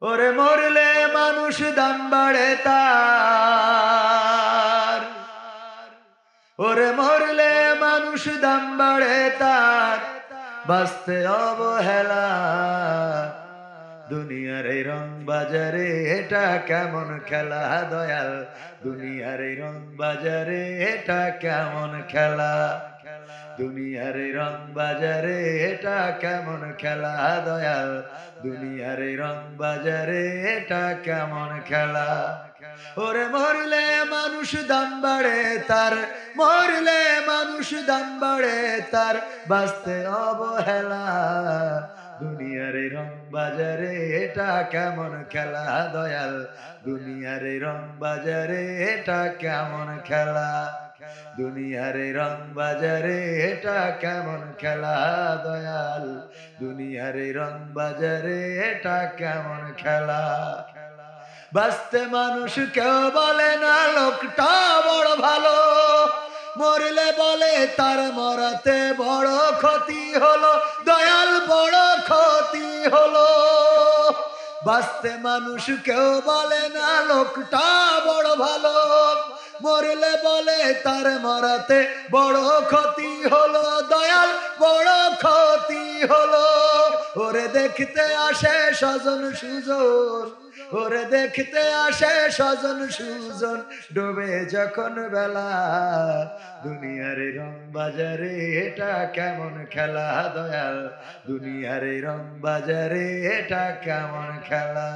ওরে মরলে মানুষ দাম বাড়ে তার, ওরে মরলে মানুষ দাম বাড়ে তার, বাঁচতে অবহেলা। দুনিয়ার এই রং বাজারে এটা কেমন খেলা দয়াল, দুনিয়ার এই রং বাজারে এটা কেমন খেলা, দুনিয়ার এই রং বাজারে এটা কেমন খেলা দয়াল, দুনিয়ার এই রং বাজারে এটা কেমন খেলা। ওরে মরলে মানুষ দাম বাড়ে তার, মরলে মানুষ দাম বাড়ে তার, বাঁচতে অবহেলা। দুনিয়ার এই রং বাজারে এটা কেমন খেলা দয়াল, দুনিয়ার এই রং বাজারে এটা কেমন খেলা, দুনিয়ার এই রং বাজারে এটা কেমন খেলা দয়াল, দুনিয়ার এই রং বাজারে এটা কেমন খেলা। বাঁচতে মানুষ কেউ বলে না লোকটা বড় ভালো, মরলে বলে তার মরাতে বড় ক্ষতি হলো দয়াল, বড় ক্ষতি হলো। বাঁচতে মানুষ কেউ বলে না লোকটা বড় ভালো, মরলে বলে তার মরাতে বড় ক্ষতি হলো দয়াল, বড় ক্ষতি হলো। ওরে দেখতে আসে স্বজন সুজন, ওরে দেখতে আসে স্বজন সুজন, ডুবে যখন বেলা। দুনিয়ার রং বাজারে এটা কেমন খেলা দয়াল, দুনিয়ার রং বাজারে এটা কেমন খেলা,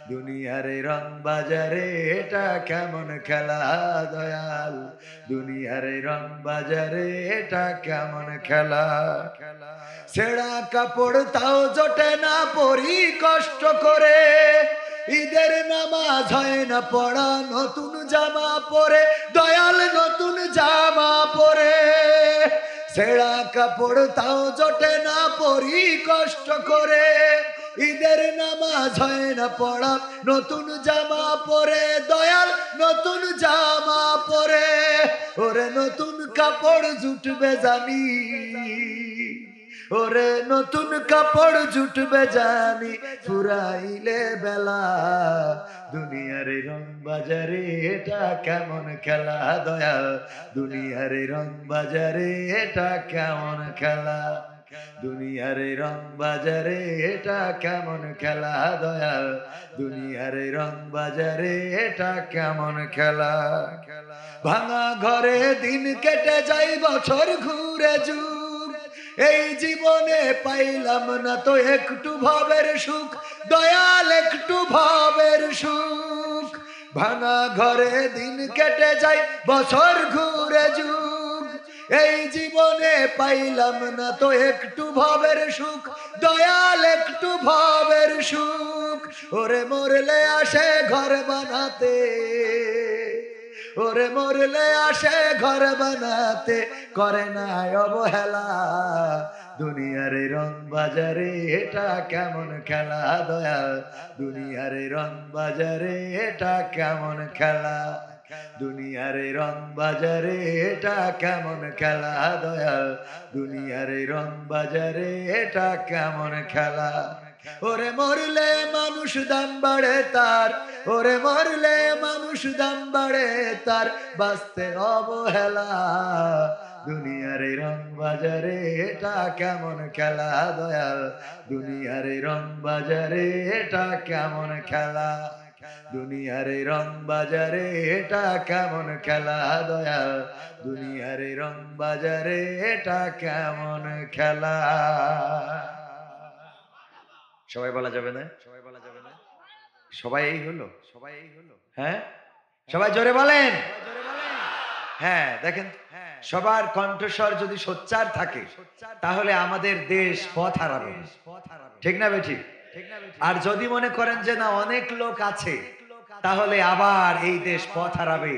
দুনিয়ার রং বাজারে এটা কেমন খেলা দয়াল, দুনিয়ার রং বাজারে এটা কেমন খেলা। ছেঁড়া কাপড় তাও জোটে না পরি কষ্ট করে, ঈদের নামাজ হয় না পড়া নতুন জামা পরে দয়াল, নতুন জামা পরে। ছেঁড়া কাপড় তাও জোটে না পরি কষ্ট করে, ঈদের নামাজ হয় না পড়া নতুন জামা পরে দয়াল, নতুন জামা পরে। ওরে নতুন কাপড় জুটবে জানি, ওরে নতুন কাপড় জুটবে জানি, ফুরাইলে বেলা। দুনিয়ার রং বাজারে এটা কেমন খেলা দয়াল, দুনিয়ার রং বাজারে এটা কেমন খেলা, দুনিয়ার রং বাজারে এটা কেমন খেলা দয়াল, দুনিয়ার রং বাজারে এটা কেমন খেলা। ভাঙা ঘরে দিন কেটে যাই বছর ঘুরে যুগ, এই জীবনে পাইলাম না তো একটু ভাবের সুখ দয়াল, একটু ভাবের সুখ। ভাঙা ঘরে দিন কেটে যাই বছর ঘুরে যুগ, এই জীবনে পাইলাম না তো একটু ভাবের সুখ দয়াল, একটু ভাবের সুখ। ওরে মরলে আসে ঘর বানাতে, ওরে মরলে আসে ঘর বানাতে, করে না অবহেলা। দুনিয়ার রং বাজারে এটা কেমন খেলা দয়াল, দুনিয়ার রং বাজারে এটা কেমন খেলা, দুনিয়ার রং বাজারে এটা কেমন খেলা দয়াল, দুনিয়ার রং বাজারে এটা কেমন খেলা। ওরে মরলে মানুষ দাম বাড়ে তার, ওরে মরলে মানুষ দাম বাড়ে তার, বাঁচতে অবহেলা। দুনিয়ার রং বাজারে এটা কেমন খেলা দয়াল, দুনিয়ার রং বাজারে এটা কেমন খেলা, দুনিয়ার রং বাজারে এটা কেমন খেলা দয়াল, দুনিয়ার রং বাজারে এটা কেমন খেলা। সবাই বলা যাবে না, সবাই বলা যাবে না, সবাই এই হলো, সবাই এই হলো, হ্যাঁ সবাই জোরে বলেন। হ্যাঁ দেখেন, সবার কণ্ঠস্বর যদি সোচ্চার থাকে তাহলে আমাদের দেশ পথ হারাবে, ঠিক না বেঠিক? আর যদি মনে করেন যে না অনেক লোক আছে, তাহলে আবার এই দেশ পথ হারাবে।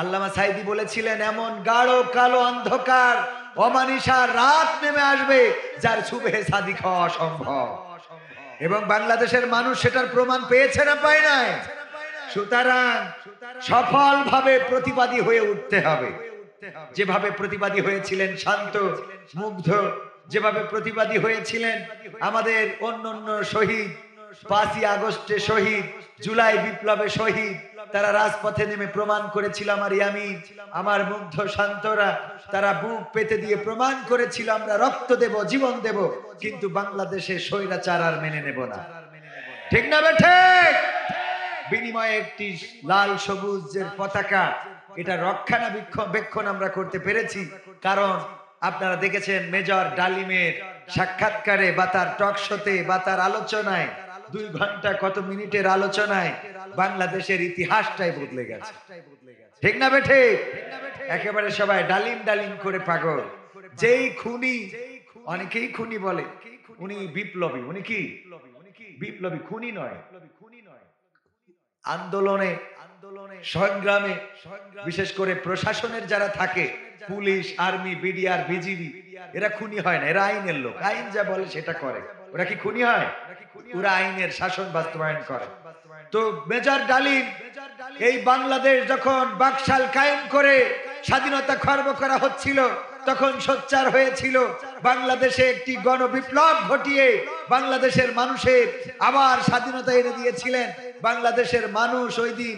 আল্লামা সাঈদী বলেছিলেন, এমন গাঢ় কালো অন্ধকার অমানিসার রাত নেমে আসবে যার সুবহে সাদিক হওয়া অসম্ভব। এবং বাংলাদেশের মানুষ সেটার প্রমাণ পেয়েছে না পায় নাই? সুতরাং সফলভাবে প্রতিবাদী হয়ে উঠতে হবে, যেভাবে প্রতিবাদী হয়েছিলেন শান্ত মুগ্ধ, যেভাবে প্রতিবাদী হয়েছিলেন আমাদের অন্যান্য শহীদ 5ই আগস্টে শহীদ, জুলাই বিপ্লবে শহীদ, তারা রাজপথে নেমে প্রমাণ করেছিল আমার ইয়ামিন, আমার মুগ্ধ শান্তরা, তারা বুক পেতে দিয়ে প্রমাণ করেছিল আমরা রক্ত দেব, জীবন দেব, কিন্তু বাংলাদেশে স্বৈরাচার আর মেনে নেব না। ঠিক না বেঠে? বিনিময়ে একটি লাল সবুজের পতাকা, এটা রক্ষণাবেক্ষণ আমরা করতে পেরেছি। কারণ আপনারা দেখেছেন মেজর ডালিমের সাক্ষাৎকারে বা তার টক শোতে বা তার আলোচনায়, 2 ঘন্টা কত মিনিটের আলোচনায় বাংলাদেশের ইতিহাসটাই বদলে গেছে। ঠিক না বেঠে? একেবারে সবাই ডালিম ডালিম করে পাগল। যেই খুনি, অনেকেই খুনি বলে, উনি বিপ্লবী। উনি কি বিপ্লবী? খুনি নয়। আন্দোলনে সংগ্রামে বিশেষ করে প্রশাসনের যারা থাকে, পুলিশ, আর্মি, বিডিআর, বিজিবি, এরা খুনি হয় না, এরা আইনের লোক। আইন যা বলে সেটা করে। ওরা কি খুনি হয়? ওরা আইনের শাসন বাস্তবায়ন করে। তো মেজর ডালিম এই বাংলাদেশ যখন বাকশাল কায়েম করে স্বাধীনতা খর্ব করা হচ্ছিল, তখন সোচ্চার হয়েছিল, বাংলাদেশে একটি গণবিপ্লব ঘটিয়ে বাংলাদেশের মানুষের আবার স্বাধীনতা এনে দিয়েছিলেন। বাংলাদেশের মানুষ ওই দিন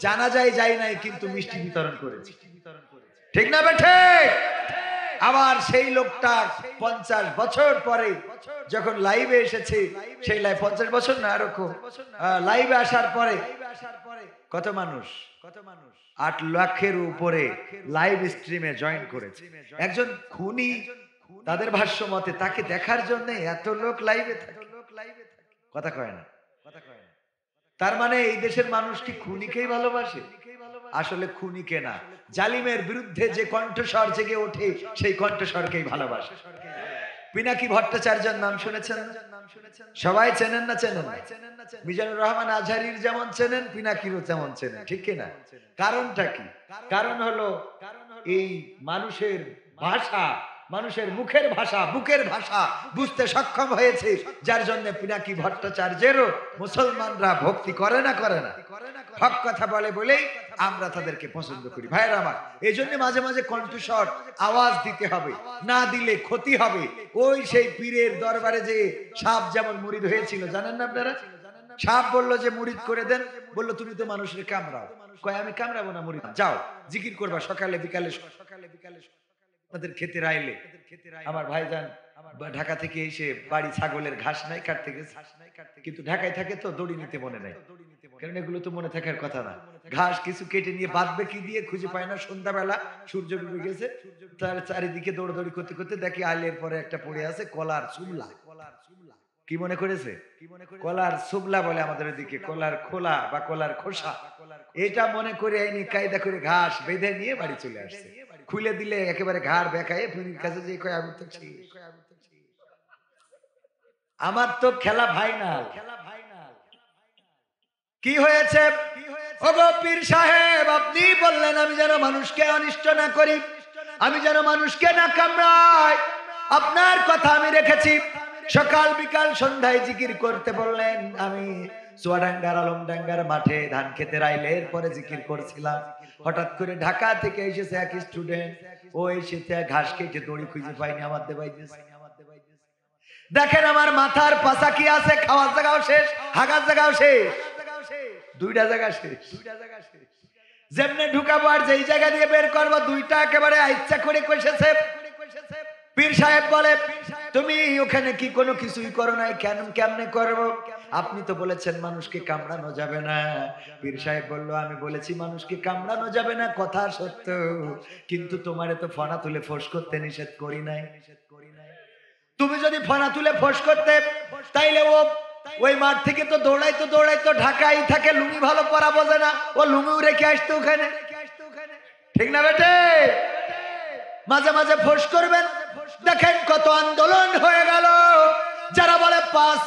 জানাজায় যায় নাই, কিন্তু মিষ্টি বিতরণ করেছে। ঠিক না বেঠে? আবার সেই লোকটা 50 বছর পরে যখন লাইভে এসেছে, সেই লাইভ 50 বছর না এরকম, লাইভে আসার পরে কত মানুষ 8 লাখের উপরে লাইভ স্ট্রিমে জয়েন করেছে। একজন খুনি, তাদের ভাষ্য মতে তাকে দেখার জন্য এত লোক লাইভে থাকে। কথা কয় না? তার মানে এই দেশের মানুষ কি খুনিকেই ভালোবাসে? আসলে খুনিকে না, জালিমের বিরুদ্ধে যে কণ্ঠস্বর জেগে ওঠে সেই কণ্ঠস্বরকেই ভালোবাসে। পিনাকি ভট্টাচার্যের নাম শুনেছেন? সবাই চেনেন না? চেনেন না? মিজানুর রহমান আজহারীর যেমন চেনেন, পিনাকিরও তেমন চেনেন। ঠিক কিনা? কারণটা কি? কারণ হলো এই মানুষের ভাষা, মানুষের মুখের ভাষা, বুকের ভাষা বুঝতে সক্ষম হয়েছে, যার জন্য পিনাকি ভট্টাচার্যেরও মুসলমানরা ভক্তি করে না? করে না? হক কথা বলে বলেই আমরা তাদেরকে পছন্দ করি। ভাইয়েরা আমার, এই জন্য মাঝে মাঝে কণ্ঠস্বর আওয়াজ দিতে হবে, না দিলে ক্ষতি হবে। ওই সেই পীরের দরবারে যে সাপ যেমন মুরিদ হয়েছিল, জানেন না আপনারা? সাপ বললো যে মুরিদ করে দেন, বললো তুমি তো মানুষের কামড়াও। কয় আমি কামড়াবো না, মুরিদ যাও জিকির করবা সকালে বিকালে। তাদের খেতে রাইলে আমার ভাইজান ঢাকা থেকে এসে বাড়ি ছাগলের ঘাস নাই কাটতে গেছে, কিন্তু ঢাকায় থাকে তো দড়ি নিতে মনে নাই, কারণ এগুলো তো মনে থাকার কথা না। ঘাস কিছু কেটে নিয়ে বাঁধবে কি দিয়ে খুঁজে পায় না। সন্ধ্যাবেলা সূর্য ডুবে গেছে, তার চারিদিকে দৌড়াদৌড়ি করতে করতে দেখি আলের পরে একটা পড়ে আছে কলার সুবলা। কি মনে করেছে? কলার সুবলা বলে আমাদের দিকে, কলার খোলা বা কলার খোসা। এটা মনে করে আইনি কায়দা করে ঘাস বেঁধে নিয়ে বাড়ি চলে আসছে। খুলে দিলে একেবারে ঘাড় বেঁকায় পীরের কাছে যে কয় আমি তো আমার তো খেলা ফাইনাল। কি হয়েছে? ওগো পীর সাহেব, আপনি বললেন আমি যেন মানুষকে অনিষ্ট না করি, আমি যেন মানুষকে না কামড়াই। আপনার কথা আমি রেখেছি। সকাল বিকাল সন্ধ্যায় জিকির করতে বললেন। আমি চুয়াডাঙ্গার আলমডাঙ্গার মাঠে ধান খেতে রাইলের পরে জিকির করছিলাম। হঠাৎ করে ঢাকা থেকে এসেছে এক স্টুডেন্ট, ও এসেছে ঘাস কেটে দড়ি খুঁজে পাইনি, আমার দেবাই দিয়েছে। দেখেন আমার মাথার পাশা কি আছে, খাওয়ার জায়গাও শেষ, হাগার জায়গাও শেষ, 2টা জায়গা শেষ। যেমনে ঢুকাবো আর যেই জায়গা দিয়ে বের করবো 2টা একেবারে ইচ্ছা করে কষেছে। পীর সাহেব বলে তুমি ওখানে কি কোনো কিছুই করো নাই, কেমনে করবো? আপনি তো বলেছেন মানুষকে কামড়ানো যাবে না। পীর সাহেব বলল আমি বলেছি মানুষকে কামড়ানো যাবে না, কথা সত্য, কিন্তু তোমারে তো ফনা তুলে ফোঁস করতে নিষেধ করি নাই। তুমি যদি ফনা তুলে ফোঁস করতে, তাইলে ওই মাঠ থেকে তো দৌড়াইতো ঢাকাই থাকে, লুঙ্গি ভালো পরা বোঝে না, ও লুঙ্গিও রেখে আসতো ওখানে। ঠিক না বেটে? মাঝে মাঝে ফোঁস করবেন। দেখেন কত আন্দোলন হয়ে গেল। যারা বলে 5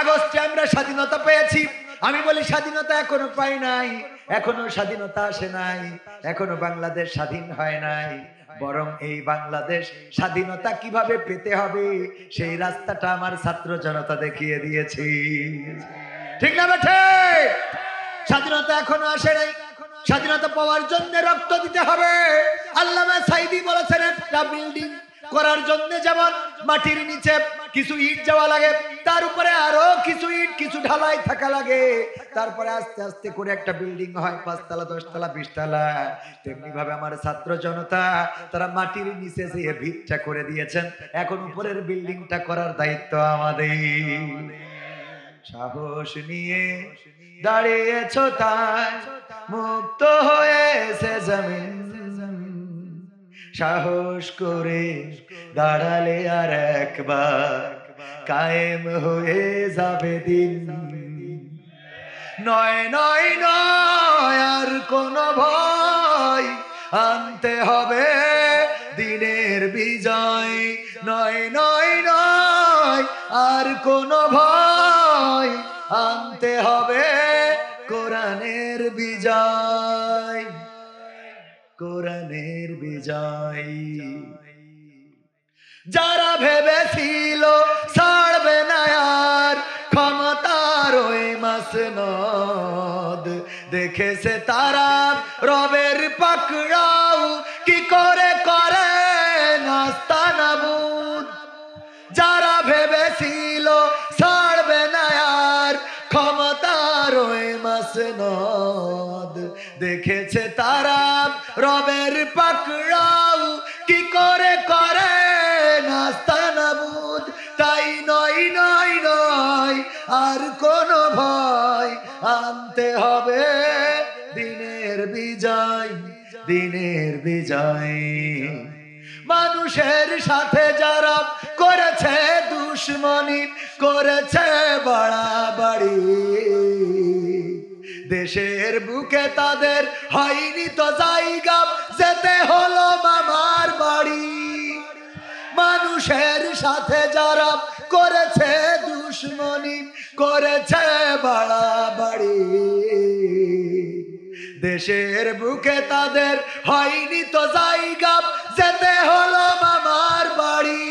আগস্টে আমরা স্বাধীনতা পেয়েছি, আমি বলি স্বাধীনতা এখনো পাই নাই, এখনো স্বাধীনতা আসে নাই, এখনো বাংলাদেশ স্বাধীন হয় নাই। বরং এই বাংলাদেশ স্বাধীনতা কিভাবে পেতে হবে সেই রাস্তাটা আমার ছাত্র জনতা দেখিয়ে দিয়েছি। ঠিক না বেঠে? স্বাধীনতা এখনো আসে নাই, স্বাধীনতা পাওয়ার জন্য রক্ত দিতে হবে। আল্লামা সাঈদী বলেছেন একটা বিল্ডিং করার জন্য যেমন মাটির নিচে কিছু ইট যাওয়া লাগে, তার উপরে আরো কিছু ইট কিছু ঢালাই থাকা লাগে, তারপরে আস্তে আস্তে করে একটা বিল্ডিং হয় 5 তলা 10 তলা 20 তলা। তেমনি ভাবে আমার ছাত্র জনতা তারা মাটির নিচে যে ভিতটা করে দিয়েছেন, এখন উপরের বিল্ডিংটা করার দায়িত্ব আমাদের। সাহস নিয়ে দাঁড়িয়েছো তাই মুক্ত হয়েছে জমিন, সাহস করে দাঁড়ালে আর একবার কায়েম হয়ে যাবে দিন। নয় নয় নয় আর কোন ভয়, আনতে হবে দিনের বিজয়। নয় নয় নয় আর কোন ভয়, আনতে হবে কোরআনের বিজয়, কোরআনের বিজয়। যারা ভেবেছিল ছাড়বে না আর ক্ষমতার ওই মাসনদ, দেখেছে তারা রবের পাকড়াও কি করে করে নাস্তানাবুদ। যারা ভেবেছিল ছাড়বে না আর ক্ষমতার ওই মাসনদ, দেখেছে তারা রবের পাকড়াও কি করে করে নাস্তানাবুদ। তাই নয় নয় নয় আর কোন ভয়, আনতে হবে দিনের বিজয়, দিনের বিজয়। মানুষের সাথে যারা করেছে দুশ্মনী, করেছে বাড়াবাড়ি, দেশের বুকে তাদের হয়নি তো জায়গা, যেতে হলো মামার বাড়ি। মানুষের সাথে যারা করেছে দুশ্মনী, করেছে বাড়াবাড়ি, দেশের বুকে তাদের হয়নি তো জায়গা, যেতে হলো মামার বাড়ি।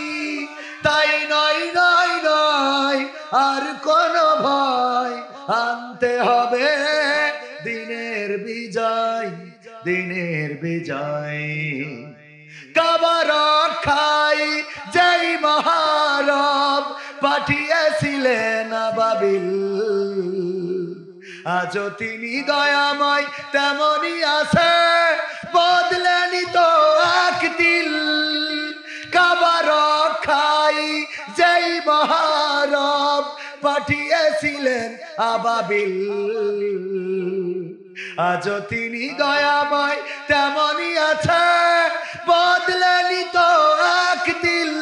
তাই নয় নয় নয় আর কোন ভয়, আনতে হবে দিনের বিজয়, দিনের বিজয়। কাবা রক্ষাই যেই মহারব পাঠিয়েছিলেন আবাবিল, আজও তিনি দয়াময় তেমনি আছে, বদলেনি তো আকদিল। কাবা রক্ষাই যেই মহারব পাঠিয়েছিলেন আবাবিল, আজও তিনি দয়াময় তেমনি আছে, বদলেনি তো আকদিল।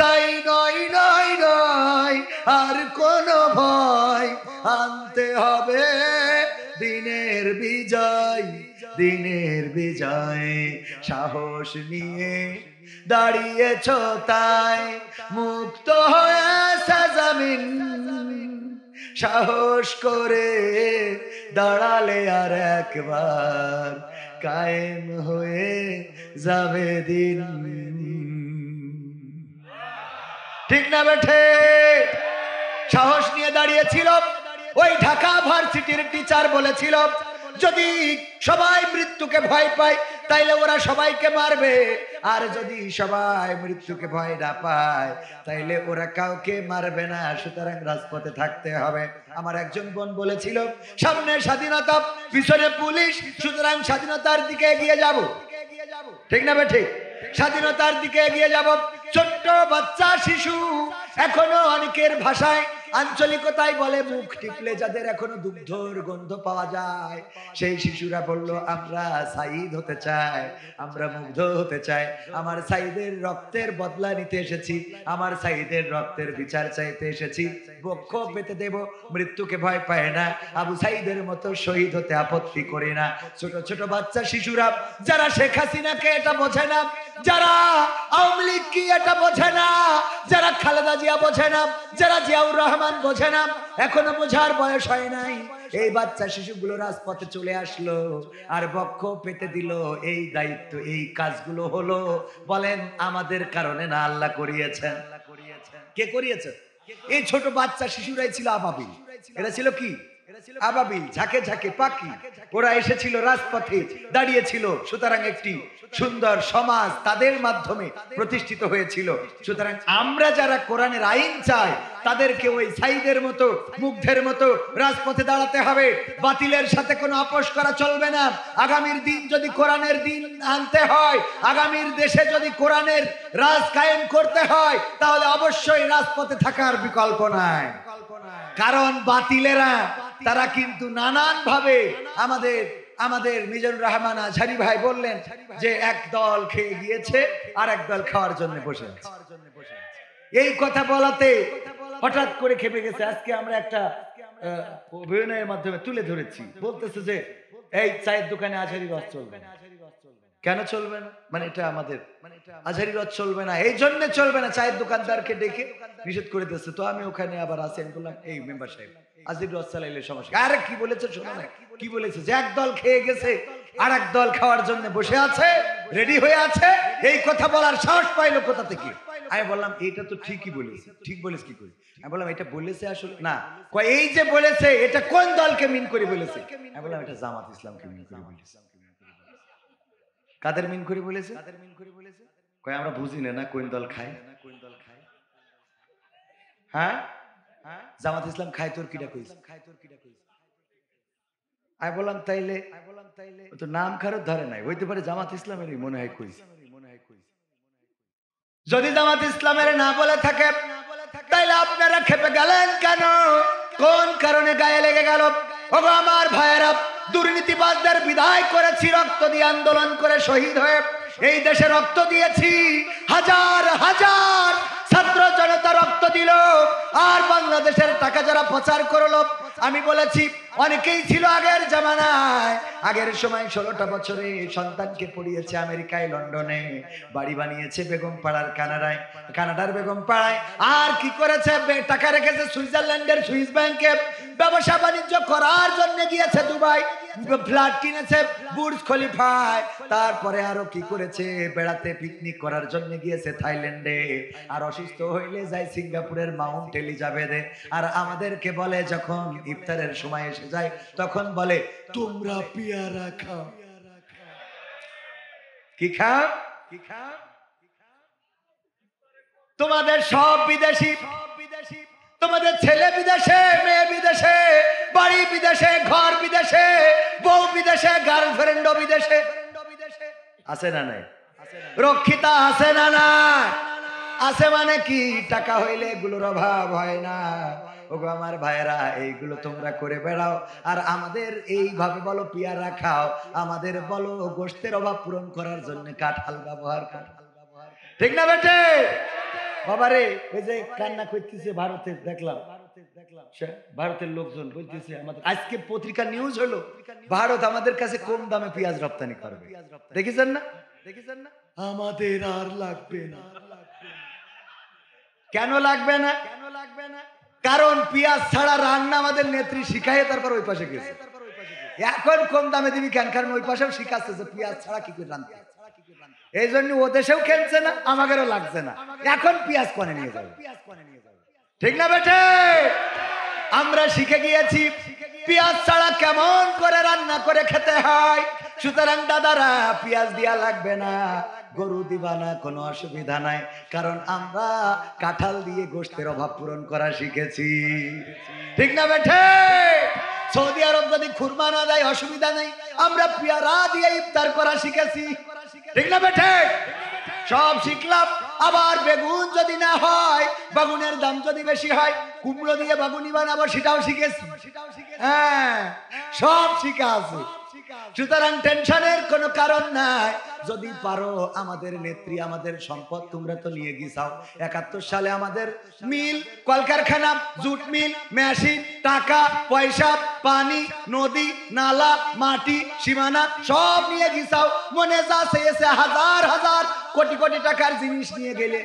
তাই নয় নয় নয় আর কোন ভয়, আনতে হবে দিনের বিজয়, দিনের বিজয়। সাহস নিয়ে দাঁড়িয়েছ তাই মুক্ত হয়েছে জমিন, সাহস করে দাঁড়ালে আর একবার কায়েম হয়ে যাবে দিন। ঠিক না বেঠে? সাহস নিয়ে দাঁড়িয়েছিল। ওই ঢাকা ভার্সিটির টিচার বলেছিল, যদি সবাই মৃত্যুকে ভয় পায় তাইলে ওরা সবাইকে মারবে, আর যদি সবাই মৃত্যুকে ভয় না পায় তাইলে ওরা কাউকে মারবে না, সুতরাং রাজপথে থাকতে হবে। আমার একজন বোন বলেছিল, সামনে স্বাধীনতা পিছনে পুলিশ, সুতরাং স্বাধীনতার দিকে এগিয়ে যাব। ঠিক না বেঠিক? স্বাধীনতার দিকে এগিয়ে যাব। ছোট্ট বাচ্চা শিশু এখনো অনেকের ভাষায় আঞ্চলিকতায় বলে মুখ টিপলে যাদের এখনো দুগ্ধর গন্ধ পাওয়া যায়, সেই শিশুরা বলল, আমরা সাইদ হতে চাই, আমরা মুগ্ধ হতে চাই, আমার সাইদের রক্তের বদলা নিতে এসেছি, আমার সাইদের রক্তের বিচার চাইতে এসেছি, বক্ষ পেতে দেব, মৃত্যুকে ভয় পায় না, আবু সাইদের মতো শহীদ হতে আপত্তি করি না। ছোট ছোট বাচ্চা শিশুরা যারা শেখ হাসিনাকে এটা বোঝে না, যারা আওয়ামী লীগ কি এটা বোঝে না, যারা খালেদা জিয়া বোঝে না, যারা জিয়াউর রহমান বোঝে না, এখনো বোঝার বয়স হয় নাই, এই বাচ্চা শিশুগুলো রাজপথে চলে আসলো আর বক্ষ পেতে দিল। এই দায়িত্ব, এই কাজগুলো হলো, বলেন আমাদের কারণে না আল্লাহ করিয়েছেন? কে করিয়েছেন? এই ছোট বাচ্চা শিশুরাই ছিল আবাবিল। এরা ছিল কি? আবাবিল, ঝাঁকে ঝাঁকে পাখি, ওরা এসেছিল রাজপথে দাঁড়িয়েছিল। সুতরাং একটি সুন্দর সমাজ তাদের মাধ্যমে প্রতিষ্ঠিত হয়েছিল। সুতরাং আমরা যারা কোরআনের আইন চাই তাদেরকে ওই সাইদের মতো, মুগ্ধের মতো রাজপথে দাঁড়াতে হবে। বাতিলের সাথে কোনো আপোষ করা চলবে না। আগামীর দিন যদি কোরআনের দিন আনতে হয়, আগামীর দেশে যদি কোরআনের রাজ কায়েম করতে হয়, তাহলে অবশ্যই রাজপথে থাকার বিকল্প নাই। কারণ বাতিলেরা তারা কিন্তু নানান ভাবে আমাদের মিজানুর রহমান আজহারি ভাই বললেন যে এক দল খেয়ে গিয়েছে আর এক দল খাওয়ার জন্য বসে আছে। এই কথা বলাতে হঠাৎ করে খেপে গেছে। আজকে আমরা একটা অভিনয়ের মাধ্যমে তুলে ধরেছি, বলতেছে যে এই চায়ের দোকানে আজহারি রস চলবে না। কেন চলবে না? মানে এটা আমাদের আজহারি রস চলবে না, এই জন্য চলবে না, চায়ের দোকানদারকে ডেকে নিষেধ করে দিচ্ছে। তো আমি ওখানে আবার আসি, আমি বললাম এই মেম্বার সাহেব আজহারি রস চালাইলে সমস্যা। আরে কি বলেছে শোনো না, কি বলেছে যে এক দল খেয়ে গেছে আর এক দল খাওয়ার জন্য বসে আছে, রেডি হয়ে আছে। এই কথা বলার সাহস পাইলো কোথা থেকে? আমি বললাম এইটা তো ঠিকই বলেছে। ঠিক বলেছে কি করে? আমি বললাম এটা বলেছে আসলে না, এই যে বলেছে এটা কোন দলকে মিন করে বলেছে? আমি বললাম এটা জামাত ইসলামকে মিন করে বলেছে। কাদের মিন করে বলেছে? কয় আমরা বুঝি না কোন দল খায়। হ্যাঁ, জামাত ইসলাম খায় তোর কিটা কইছে? আমি বললাম তাইলে তো নাম খারত ধরে নাই, হইতে পারে জামাত ইসলামেরই মনে হয় কইছে। যদি জামাত ইসলামের না বলে থাকে তাইলে আপনারা খেপে গেলেন কেন? কোন কারণে গায়ে লেগে গেল? ওগো আমার ভাইয়েরা, দুর্নীতিবাজদের বিদায় করেছি রক্ত দিয়ে, আন্দোলন করে শহীদ হয়ে এই দেশে রক্ত দিয়েছি। হাজার হাজার ছাত্র জনতা রক্ত দিল। আর বাংলাদেশের টাকা যারা পাচার করলো, আমি বলেছি অনেকেই ছিল আগের জামানায়, আগের সময় 16টা বছরে সন্তানকে পড়িয়েছে আমেরিকায়, লন্ডনে, বাড়ি বানিয়েছে বেগম পাড়ার কানাডায়, কানাডার বেগম পাড়ায়। আর কি করেছে? টাকা রেখেছে সুইজারল্যান্ডের সুইস ব্যাংকে, ব্যবসা বাণিজ্য করার জন্য গিয়েছে দুবাই, ফ্ল্যাট কিনেছে বুর্জ খলিফায়। তারপরে আরো কি করেছে? বেড়াতে পিকনিক করার জন্য গিয়েছে থাইল্যান্ডে। আর অসুস্থ হইলে যায় সিঙ্গাপুরের মাউন্ট এলিজাবেথে। আর আমাদেরকে বলে যখন ইফতারের সময় এসে যায় তখন বলে তোমরা পেয়ারা খাও। কি খাও? তোমাদের সব বিদেশি, তোমাদের ছেলে বিদেশে, মেয়ে বিদেশে, বাড়ি বিদেশে, ঘর বিদেশে, বউ বিদেশে, গার্লফ্রেন্ড বিদেশে। আছে না নাই? রক্ষিতা আছে না নাই? আছে মানে কি? টাকা হইলে এগুলোর অভাব হয় না। ওগো আমার ভাইয়েরা, এইগুলো তোমরা করে বেড়াও আর আমাদের এইভাবে বলো পেয়ারা খাও, আমাদের বলো গোশতের অভাব পূরণ করার জন্য কাঁঠাল ব্যবহার করো। ঠিক না বেটে? বাবারে, ওই যে কান্না করতেছে ভারতে, দেখলাম ভারতের লোকজন বলতেছে আমাদের, আজকে পত্রিকা নিউজ হলো ভারত আমাদের কাছে কম দামে পেঁয়াজ রপ্তানি করবে। দেখেছেন না? আমাদের আর লাগবে না। কেন লাগবে না? কারণ পেঁয়াজ ছাড়া রান্না আমাদের নেত্রী শিখায়, তারপর ওই পাশে গেছে। এখন কম দামে দিবি কেন? কারণ ওই পাশেও শিখাচ্ছে যে পেঁয়াজ ছাড়া কি করে রান্না। এই জন্য ও দেশেও খেলছে না, আমাদেরও লাগছে না। এখন পেঁয়াজ কোনে নিয়ে যাবে। ঠিক না বেটে? আমরা শিখে গিয়েছি পেঁয়াজ ছাড়া কেমন করে রান্না করে খেতে হয়। সুতরাং দাদারা, পেঁয়াজ দিয়া লাগবে না, গরু দিবা না, কোনো অসুবিধা নাই। কারণ আমরা কাঁঠাল দিয়ে গোশতের অভাব পূরণ করা শিখেছি। ঠিক না বেটে? সৌদি আরব যদি খুরমা না দেয় অসুবিধা নেই, আমরা পেয়ারা দিয়ে ইফতার করা শিখেছি। ঠিক না বেটে? সব শিখলাম। আবার বেগুন যদি না হয়, বেগুনের দাম যদি বেশি হয়, কুমড়ো দিয়ে বেগুনি বানাবো সেটাও শিখেছি। হ্যাঁ, সব শিখা আছে। সুতরাং টেনশনের কোনো কারণ নাই। যদি পারো, আমাদের নেত্রী, আমাদের সম্পদ তোমরা তো নিয়ে গিয়েছাও। 71 সালে আমাদের মিল, কলকারখানা, জুট মিল, মেশিন, টাকা পয়সা, পানি, নদী, নালা, মাটি, সীমানা সব নিয়ে গিয়েছাও। মনে যা চেয়েছে হাজার হাজার কোটি কোটি টাকার জিনিস নিয়ে গেলে।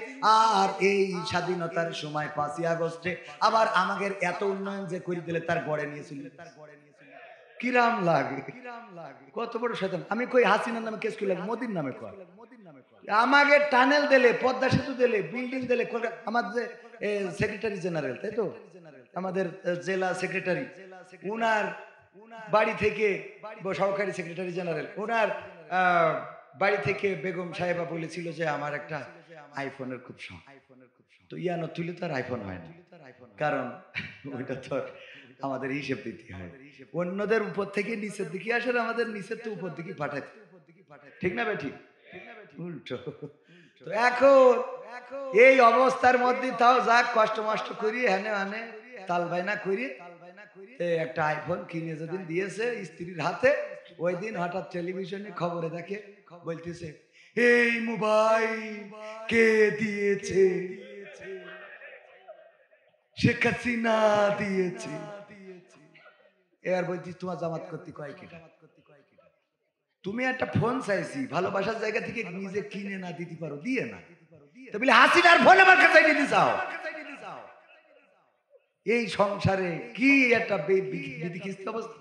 আর এই স্বাধীনতার সময় 5ই আগস্টে আবার আমাদের এত উন্নয়ন যে করে দিলে, তার গড়ে নিয়েছিল। কিরাম লাগে, কত বড় শয়তান। আমি কই হাসিনার নামে কেস করলাম, মোদির নামে কর। আমাকে টানেল দিলে, পদ্মা সেতু দিলে, বিল্ডিং দিলে। আমাদের সেক্রেটারি জেনারেল, তাই তো, আমাদের জেলা সেক্রেটারি উনার বাড়ি থেকে সহকারী সেক্রেটারি জেনারেল উনার বাড়ি থেকে বেগম সাহেবা বলেছিল যে আমার একটা আইফোনের খুব শখ। তো ইয়ানো তুলে তো আর আইফোন হয় না, কারণ ওইটা তো আমাদের হিসেব দিতে হয়। অন্যদের উপর থেকে নিচের দিকে আসে, আমাদের নিচের তো উপর দিকে পাঠায়, ঠিক না বে ঠিক? উল্টো। তো এখন এই অবস্থার মধ্যে তাও যাক কষ্ট মষ্ট করি হেনে হানে তাল বাইনা করি একটা আইফোন কিনে যেদিন দিয়েছে স্ত্রীর হাতে, ওই দিন হঠাৎ টেলিভিশনে খবরে দেখে বলতেছে এই মোবাইল কে দিয়েছে? শেখ হাসিনা দিয়েছে। এবার বলছিস তোমার জামাত করতে কয় কিটা? তুমি একটা ফোন চাইছি ভালোবাসার জায়গা থেকে নিজে কিনে না দিতে পারো, দিয়ে না তো বলে হাসিনার ফোন আমার কাছে দিতে চাও। এই সংসারে কি একটা বিধিখিস্ত অবস্থা,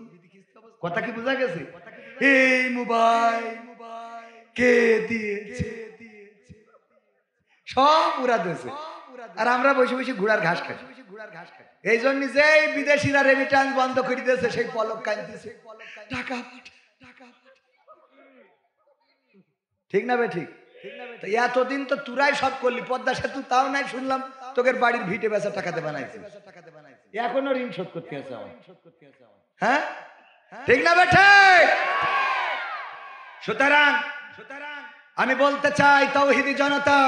কথা কি বোঝা গেছে? এই মোবাইল কে দিয়েছে? সব উড়া দিয়েছে, আর আমরা বসে বসে ঘোড়ার ঘাস খাই। এই জন্য যে বিদেশিরা রেমিটান্স বন্ধ করে দিয়েছে সেই পলক কাঁদতেছে টাকা টাকা, ঠিক না বে ঠিক? এতদিন তো তুরাই সব করলি, পদ্মা সেতু তাও নাই শুনলাম, তোদের বাড়ির ভিটে বেচা টাকাতে বানাইছে, এখনো ঋণ শোধ করতে আছে আমার, হ্যাঁ ঠিক না বে ঠিক? সুতরাং আমি বলতে চাই তাওহীদি জনতা,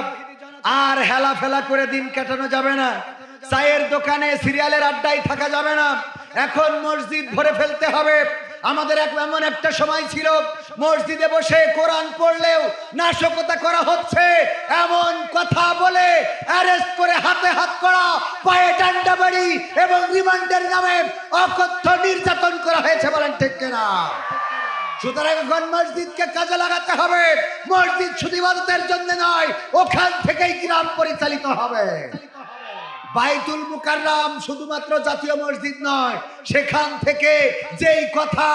আর হেলা ফেলা করে দিন কাটানো যাবে না, চায়ের দোকানে সিরিয়ালের আড্ডায় থাকা যাবে না, এখন মসজিদ ভরে ফেলতে হবে। আমাদের এমন একটা সময় ছিল মসজিদে বসে কোরআন পড়লেও নাশকতা করা হচ্ছে এমন কথা বলে অ্যারেস্ট করে হাতে হাত করা, পায়ে ডান্ডা বাড়ি এবং রিমান্ডের নামে অকথ্য নির্যাতন করা হয়েছে, বলেন ঠিক কিনা? সুতরাং এখন মসজিদকে কাজে লাগাতে হবে। মসজিদ শুধু ইবাদতের জন্য নয়, ওখান থেকেই গ্রাম পরিচালিত হবে। বাইতুল মুকাররম শুধুমাত্র জাতীয় মসজিদ নয়, সেখান থেকে যেই কথা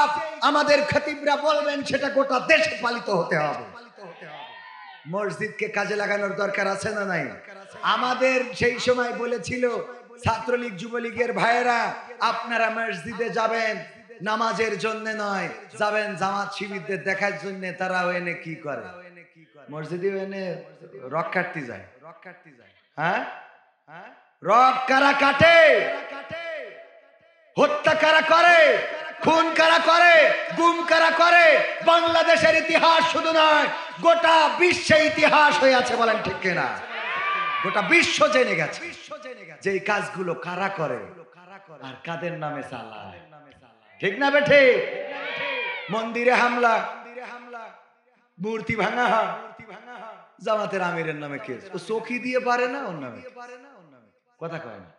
আমাদের খতিবরা বলবেন সেটা গোটা দেশে পালিত হতে হবে। মসজিদকে কাজে লাগানোর দরকার আছে না নাই? আমাদের সেই সময় বলেছিল ছাত্রলীগ যুবলীগের ভাইয়েরা, আপনারা মসজিদে যাবেন নামাজের জন্য নয়, যাবেন জামাত শিবিরদের দেখার জন্য। তারা এনে কি করে? মসজিদে এনে রক কাটতে যায়। হ্যাঁ, রক কারা কাটে? হত্যা কারা করে? খুন কারা করে? গুম কারা করে? বাংলাদেশের ইতিহাস শুধু নয়, গোটা বিশ্বে ইতিহাস হয়ে আছে, বলেন ঠিক কিনা? গোটা বিশ্ব জেনে গেছে যে এই কাজগুলো কারা করে আর কাদের নামে চালায়, ঠিক না বেঠে? মন্দিরে হামলা, মূর্তি ভাঙা, জামাতের আমিরের নামে কেস, ও চৌকি দিয়ে পারে না, ওর নামে কথা কয় না,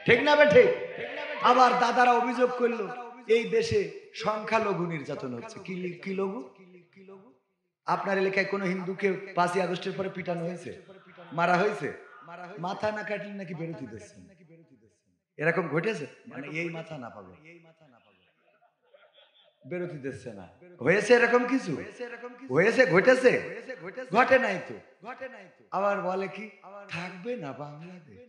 ঠিক না বেঠে? আবার দাদারা অভিযোগ করলো এই দেশে সংখ্যালঘু নির্যাতন হচ্ছে। কি লঘু? আপনার এলাকায় কোন হিন্দুকে 5ই আগস্টের পরে পিটানো হয়েছে, মারা হয়েছে? মাথা না কাটলে নাকি বেরোতে দিচ্ছে, এরকম ঘটেছে? মানে এই মাথা না পাবে বেরোতে দিচ্ছে না, হয়েছে এরকম কিছু? হয়েছে, ঘটেছে? ঘটে নাই তো। আবার বলে কি থাকবে না বাংলাদেশ,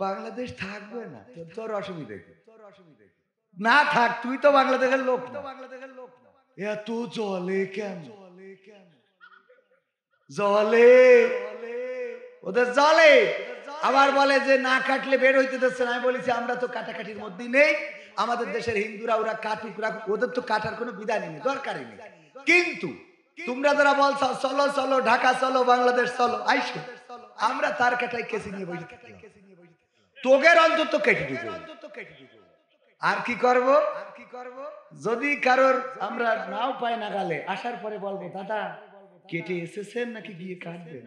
বাংলাদেশ থাকবে না। তোর অসুবিধা কি? না থাক, তুই তো বাংলাদেশের লোক না। এত জলে কেন? জলে, ওদের জলে। আবার বলে যে না কাটলে বের হইতে দিচ্ছে না। আমি বলেছি আমরা তো কাটাকাটির মধ্যে নেই, আমাদের দেশের হিন্দুরা ওরা কাটুক রাখুক, ওদের তো কাটার কোনো বিধানই নেই, দরকারই নেই। কিন্তু তোমরা যারা বলছো চলো চলো ঢাকা চলো বাংলাদেশ চলো, আইসো, আমরা তার কাটাই কেসি নিয়ে বসে থাকি, তোগের অন্তত কেটে দিব। আর কি করব? যদি কারোর আমরা নাও পাই না গালে, আসার পরে বলবো দাদা কেটে এসেছেন নাকি গিয়ে কাটবেন?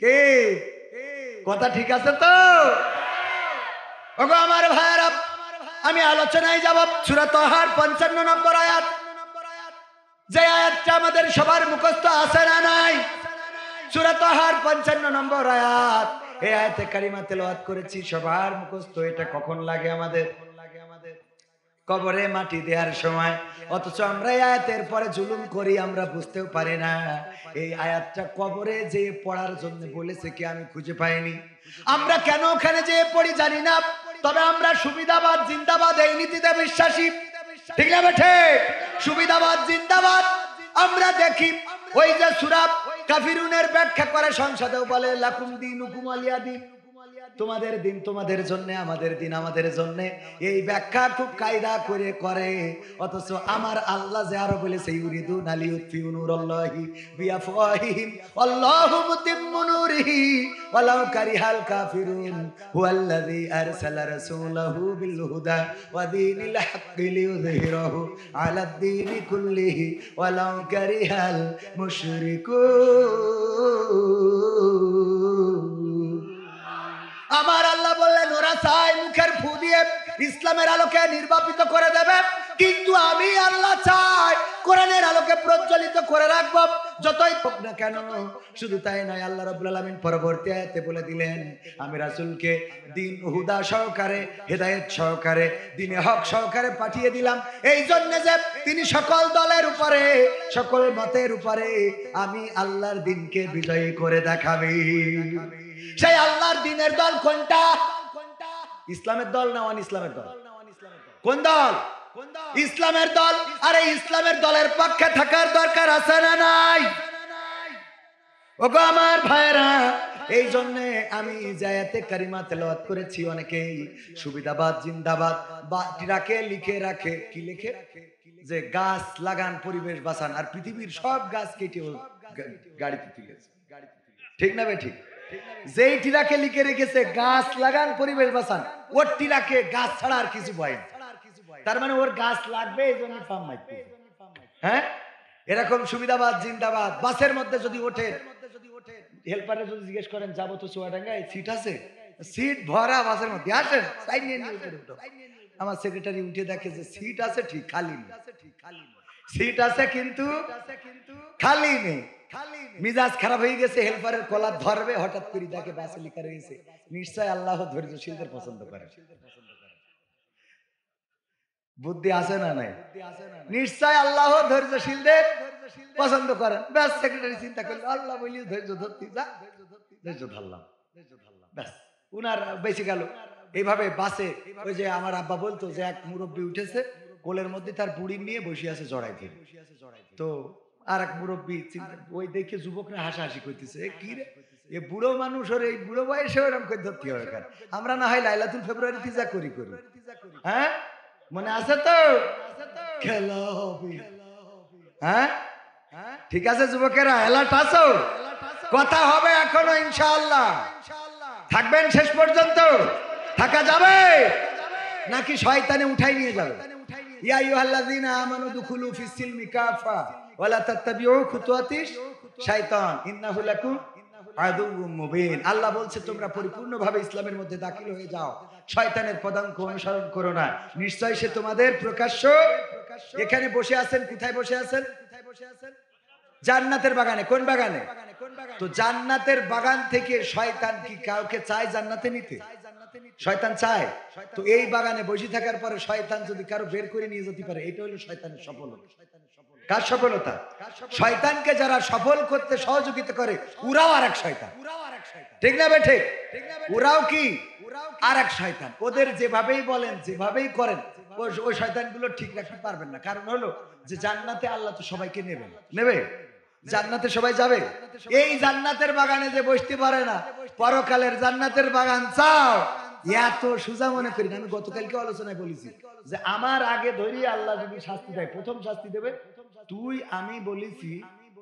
কে কথা ঠিক আছে তো? ওগো আমার ভাইরা, আমি আলোচনায় যাব সূরা তাহার 55 নম্বর আয়াত, যে আয়াতটা আমাদের সবার মুখস্থ আছে না নাই? সূরা তাহার 55 নম্বর আয়াত, এই আয়াতে কারিমা তেলাওয়াত করেছি, সবার মুখস্থ। এটা কখন লাগে আমাদের? কবরে মাটি দেওয়ার সময়। অথচ আমরা এই আয়াতের পরে জুলুম করি, আমরা বুঝতেও পারি না এই আয়াতটা কবরে যে পড়ার জন্য বলেছে কি আমি খুঁজে পাইনি। আমরা কেন ওখানে যে পড়ি জানি না, তবে আমরা সুবিধাবাদ জিন্দাবাদ এই নীতিতে বিশ্বাসী, ঠিক না বেঠে? সুবিধাবাদ জিন্দাবাদ। আমরা দেখি ওই যে সূরা কাফিরুনের ব্যাখ্যা করে সংসদেও বলে লাকুম দীনুকুম ওয়ালিয়া দিন, তোমাদের দিন তোমাদের জন্য, আমাদের দিন আমাদের জন্য। এই ব্যাখ্যা খুব কায়দা করে করে, অথচ আমার আল্লাহ যে আরো বলেছে ইউরিদুন আলিয়ুতফিউ নূরাল্লাহি বিআফওয়াহিহিম আল্লাহু মুতিম্মু নূরিহি ওয়ালাউ কারিহাল কাফিরুন হুয়াল্লাযী আরসালা রাসূলাহু বিল হুদা ওয়া দীনিল হাক্কি লিইয়ুযহিরাহু আলাদ দীনি কুল্লিহি ওয়ালাউ কারিহাল মুশরিকুন। আমার আল্লাহ বললেন ওরা চাই মুখের ফু দিয়ে ইসলামের আলোকে নির্বাপিত করে দেবে, কিন্তু আমি আল্লাহ চাই কোরআনের আলোকে প্রজ্বলিত করে রাখবো যতই হোক না কেন। শুধু তাই নয়, আল্লাহ রাব্বুল আলামিন পরবর্তী আয়াতে বলে দিলেন আমি রাসূলকে দিন হুদা সহকারে, হেদায়েত সহকারে, দিনে হক সহকারে পাঠিয়ে দিলাম, এই জন্য যে তিনি সকল দলের উপরে, সকল মতের উপরে আমি আল্লাহর দিনকে বিজয়ী করে দেখাবি। সেই আল্লাহর দিনের দল কোনটা? ইসলামের দল না অন ইসলামের দল? কোন দল? ইসলামের দল। আরে ইসলামের দলের পক্ষে থাকার দরকার আছে না নাই? ওগো আমার ভাইরা, এই জন্য আমি জায়াতে কারিমা তেলাওয়াত করেছি, অনেকেই সুবিধাবাদ জিন্দাবাদ বা টিরাকে লিখে রাখে, কি লিখে? যে গাছ লাগান পরিবেশ বাঁচান, আর পৃথিবীর সব গাছ কেটে গাড়িতে তুলেছে, ঠিক না বে ঠিক? যেই টিরাকে লিখে রেখেছে গাছ লাগান পরিবেশ বাঁচান, ওর টিরাকে গাছ ছাড়া আর কিছু ভয় না, তার মানে ওর গাছ লাগবে, এই জন্য ফার্ম মাইতে। হ্যাঁ, এরকম সুবিধাবাদ জিন্দাবাদ। বাসের মধ্যে যদি ওঠে, হেল্পারে যদি জিজ্ঞেস করেন যাবো তো চুয়াডাঙ্গায়, সিট আছে? সিট ভরা বাসের মধ্যে, আসেন সাইড নিয়ে নিয়ে উঠো। আমার সেক্রেটারি উঠে দেখে যে সিট আছে ঠিক, খালি নেই। সিট আছে কিন্তু খালি নেই। মিজাজ খারাপ হয়ে গেছে, হেল্পারের কলার ধরবে, হঠাৎ করে দেখে বাসে লেখা রয়েছে নিশ্চয় আল্লাহ ধৈর্যশীলদের পছন্দ করে। বুদ্ধি আছে না নাই? নিশ্চয় আল্লাহ ধৈর্যশীলদের পছন্দ করেন। ব্যাস, সেক্রেটারি চিন্তা করলো আল্লাহ বলি ধৈর্য ধরতে, যা ধৈর্য ধরলাম, ব্যাস উনার বেঁচে গেল। এইভাবে বাসে ওই যে আমার আব্বা বলতো যে এক মুরব্বী উঠেছে, কোলের মধ্যে তার বুড়ি নিয়ে বসে আছে জড়াই দিয়ে। তো আর এক মুরব্বী ওই দেখে যুবকরা হাসাহাসি করতেছে, কি রে এ বুড়ো মানুষ, ওর এই বুড়ো বয়সে ওরকম করে ধরতে হবে কেন? আমরা না হয় লাইলাতুল ফেব্রুয়ারিতে যা করি করি, হ্যাঁ মনে আছে তো? খেলা হবে, হ্যাঁ ঠিক আছে যুবকেরা, অ্যালার্ট আছো? কথা হবে এখনো ইনশাআল্লাহ। থাকবেন শেষ পর্যন্ত? থাকা যাবে নাকি শয়তানে উঠাই নিয়ে যাবে? ইয়া আইয়ুহাল্লাযীনা আমানু দুখুলু ফিস সিলমি কাফা ওয়া লা তাত্তাবিউ খুতুওয়াতিশ শাইতান ইন্নাহু লাকুম আদুউম মুবিন। আল্লাহ বলছে তোমরা পরিপূর্ণভাবে ইসলামের মধ্যে দাখিল হয়ে যাও, শয়তানের পদাঙ্ক অনুসরণ করো না, নিশ্চয়ই সে তোমাদের প্রকাশ্য। এখানে বসে আছেন, কোথায় বসে আছেন? জান্নাতের বাগানে। কোন বাগানে? তো জান্নাতের বাগান থেকে শয়তান কি কাউকে চায় জান্নাতে নিতে? শয়তান চায়? তো এই বাগানে বসে থাকার পরে শয়তান যদি কারো বের করে নিয়ে যেতে পারে, এটা হলো শয়তানের সফলতা। কার সফলতা? শয়তানকে যারা সফল করতে সহযোগিতা করে ওরাও আর এক শয়তান, ঠিক না বেঠে? ওরাও কি আর এক শয়তান। ওদের যেভাবেই বলেন, যেভাবেই করেন, ওই শয়তানগুলো ঠিক রাখতে পারবেন না। কারণ হলো যে জান্নাতে আল্লাহ তো সবাইকে নেবে, জান্নাতে সবাই যাবে। এই জান্নাতের বাগানে যে বসতে পারে না, পরকালের জান্নাতের বাগান চাও, এত সোজা মনে করি না। আমি গতকালকে আলোচনায় বলেছি যে আমার আগে ধরিয়ে আল্লাহ যদি শাস্তি দেয়, প্রথম শাস্তি দেবে তুই। আমি বলেছি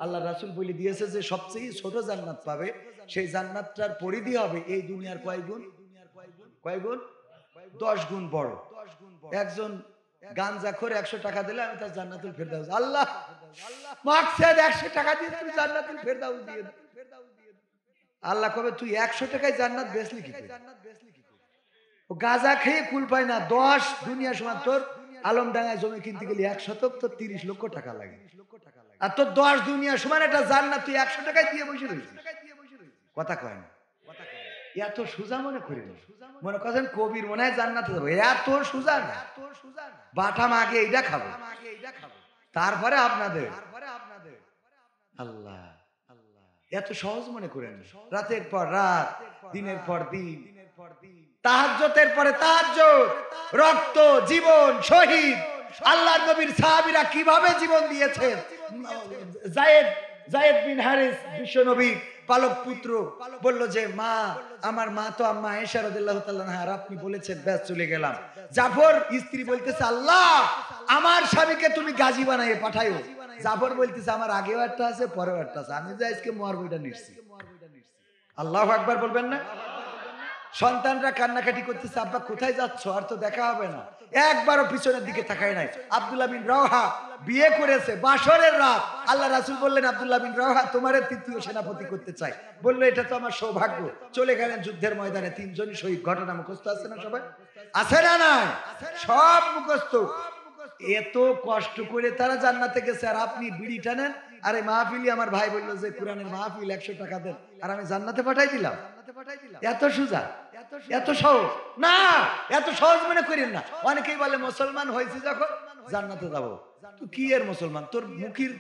আল্লাহ রাসূল বলে দিয়েছে যে সবচেয়ে ছোট জান্নাত পাবে, সেই জান্নাতটার পরিধি হবে এই দুনিয়ার কয় গুণ? 10 গুণ বড়। একজন গাঞ্জাখোর 100 টাকা দিলে আমি তার জান্নাতুল ফেরদাউস, আল্লাহ মাকসাদ 100 টাকা দিয়ে তুই জান্নাতুল ফেরদাউস দিয়ে দে। আল্লাহ কবে তুই 100 টাকায় জান্নাত বেচলি কি করে? ও গাঁজা খেয়ে কুল পায় না। 10 দুনিয়া সমান তোর আলমডাঙ্গায় জমি কিনতে গেলে 1 শতক তো 30 লক্ষ টাকা লাগে, আর তোর 10 দুনিয়া সমান একটা জান্নাত তুই 100 টাকায় দিয়ে বসে রয়েছিস। কথা কয় না? এত সোজা মনে করি না। মনে করেন কবির মনে হয় জান্নাতে যাবো, এত সোজা না। বাটাম আগে এইটা খাবো, তারপরে আপনাদের। আল্লাহ এত সহজ মনে করেন? রাতের পর রাত, দিনের পর দিন তাহাজ্জুদের পরে তাহাজ্জুদ, রক্ত, জীবন, শহীদ। আল্লাহর নবীর সাহাবীরা কিভাবে জীবন দিয়েছেন। যায়েদ বিন হারিস বিশ্ব নবীর পালক পুত্র বলল যে মা, আমার মা তো আম্মা আয়েশা রাদিয়াল্লাহু তাআলা আনহা, আর আপনি বলেছেন ব্যাস চলে গেলাম। জাফর স্ত্রী বলতেছে আল্লাহ আমার স্বামীকে তুমি গাজী বানাইয়ে পাঠাইও। জাফর বলতেছে আমার আগেও একটা আছে পরেও একটা আছে, আমি যে আজকে মরবইটা নিচ্ছি। আল্লাহু আকবার বলবেন না? সন্তানরা কান্নাকাটি করতেছে, আব্বা কোথায় যাচ্ছ, আর তো দেখা হবে না। একবারও পিছনের দিকে তাকায় নাই। আব্দুল্লাহ বিন রাওহা বিয়ে করেছে বাসরের রাত। আল্লাহ রাসূল বললেন আব্দুল্লাহ বিন রাওহা তোমারে তৃতীয় সেনাপতি করতে চাই। বললো এটা তো আমার সৌভাগ্য। চলে গেলেন যুদ্ধের ময়দানে, 3 জনই শহীদ। ঘটনা মুখস্থ আছে না সবাই? আছে না? নাই সব মুখস্থ। এত কষ্ট করে তারা জান্নাতে গেছে, আর আপনি বিড়ি টানেন। আরে মাহফিলি আমার ভাই বললো যে কোরআনের মাহফিল 100 টাকা দেন, আর আমি জান্নাতে পাঠাই দিলাম। এত সোজা, এত সহজ না, এত সহজ মনে করেন না। অনেকেই বলে মুসলমান হয়েছে যখন জান্নাতে যাবো। তুই কি এর মুসলমান? তোর মুখির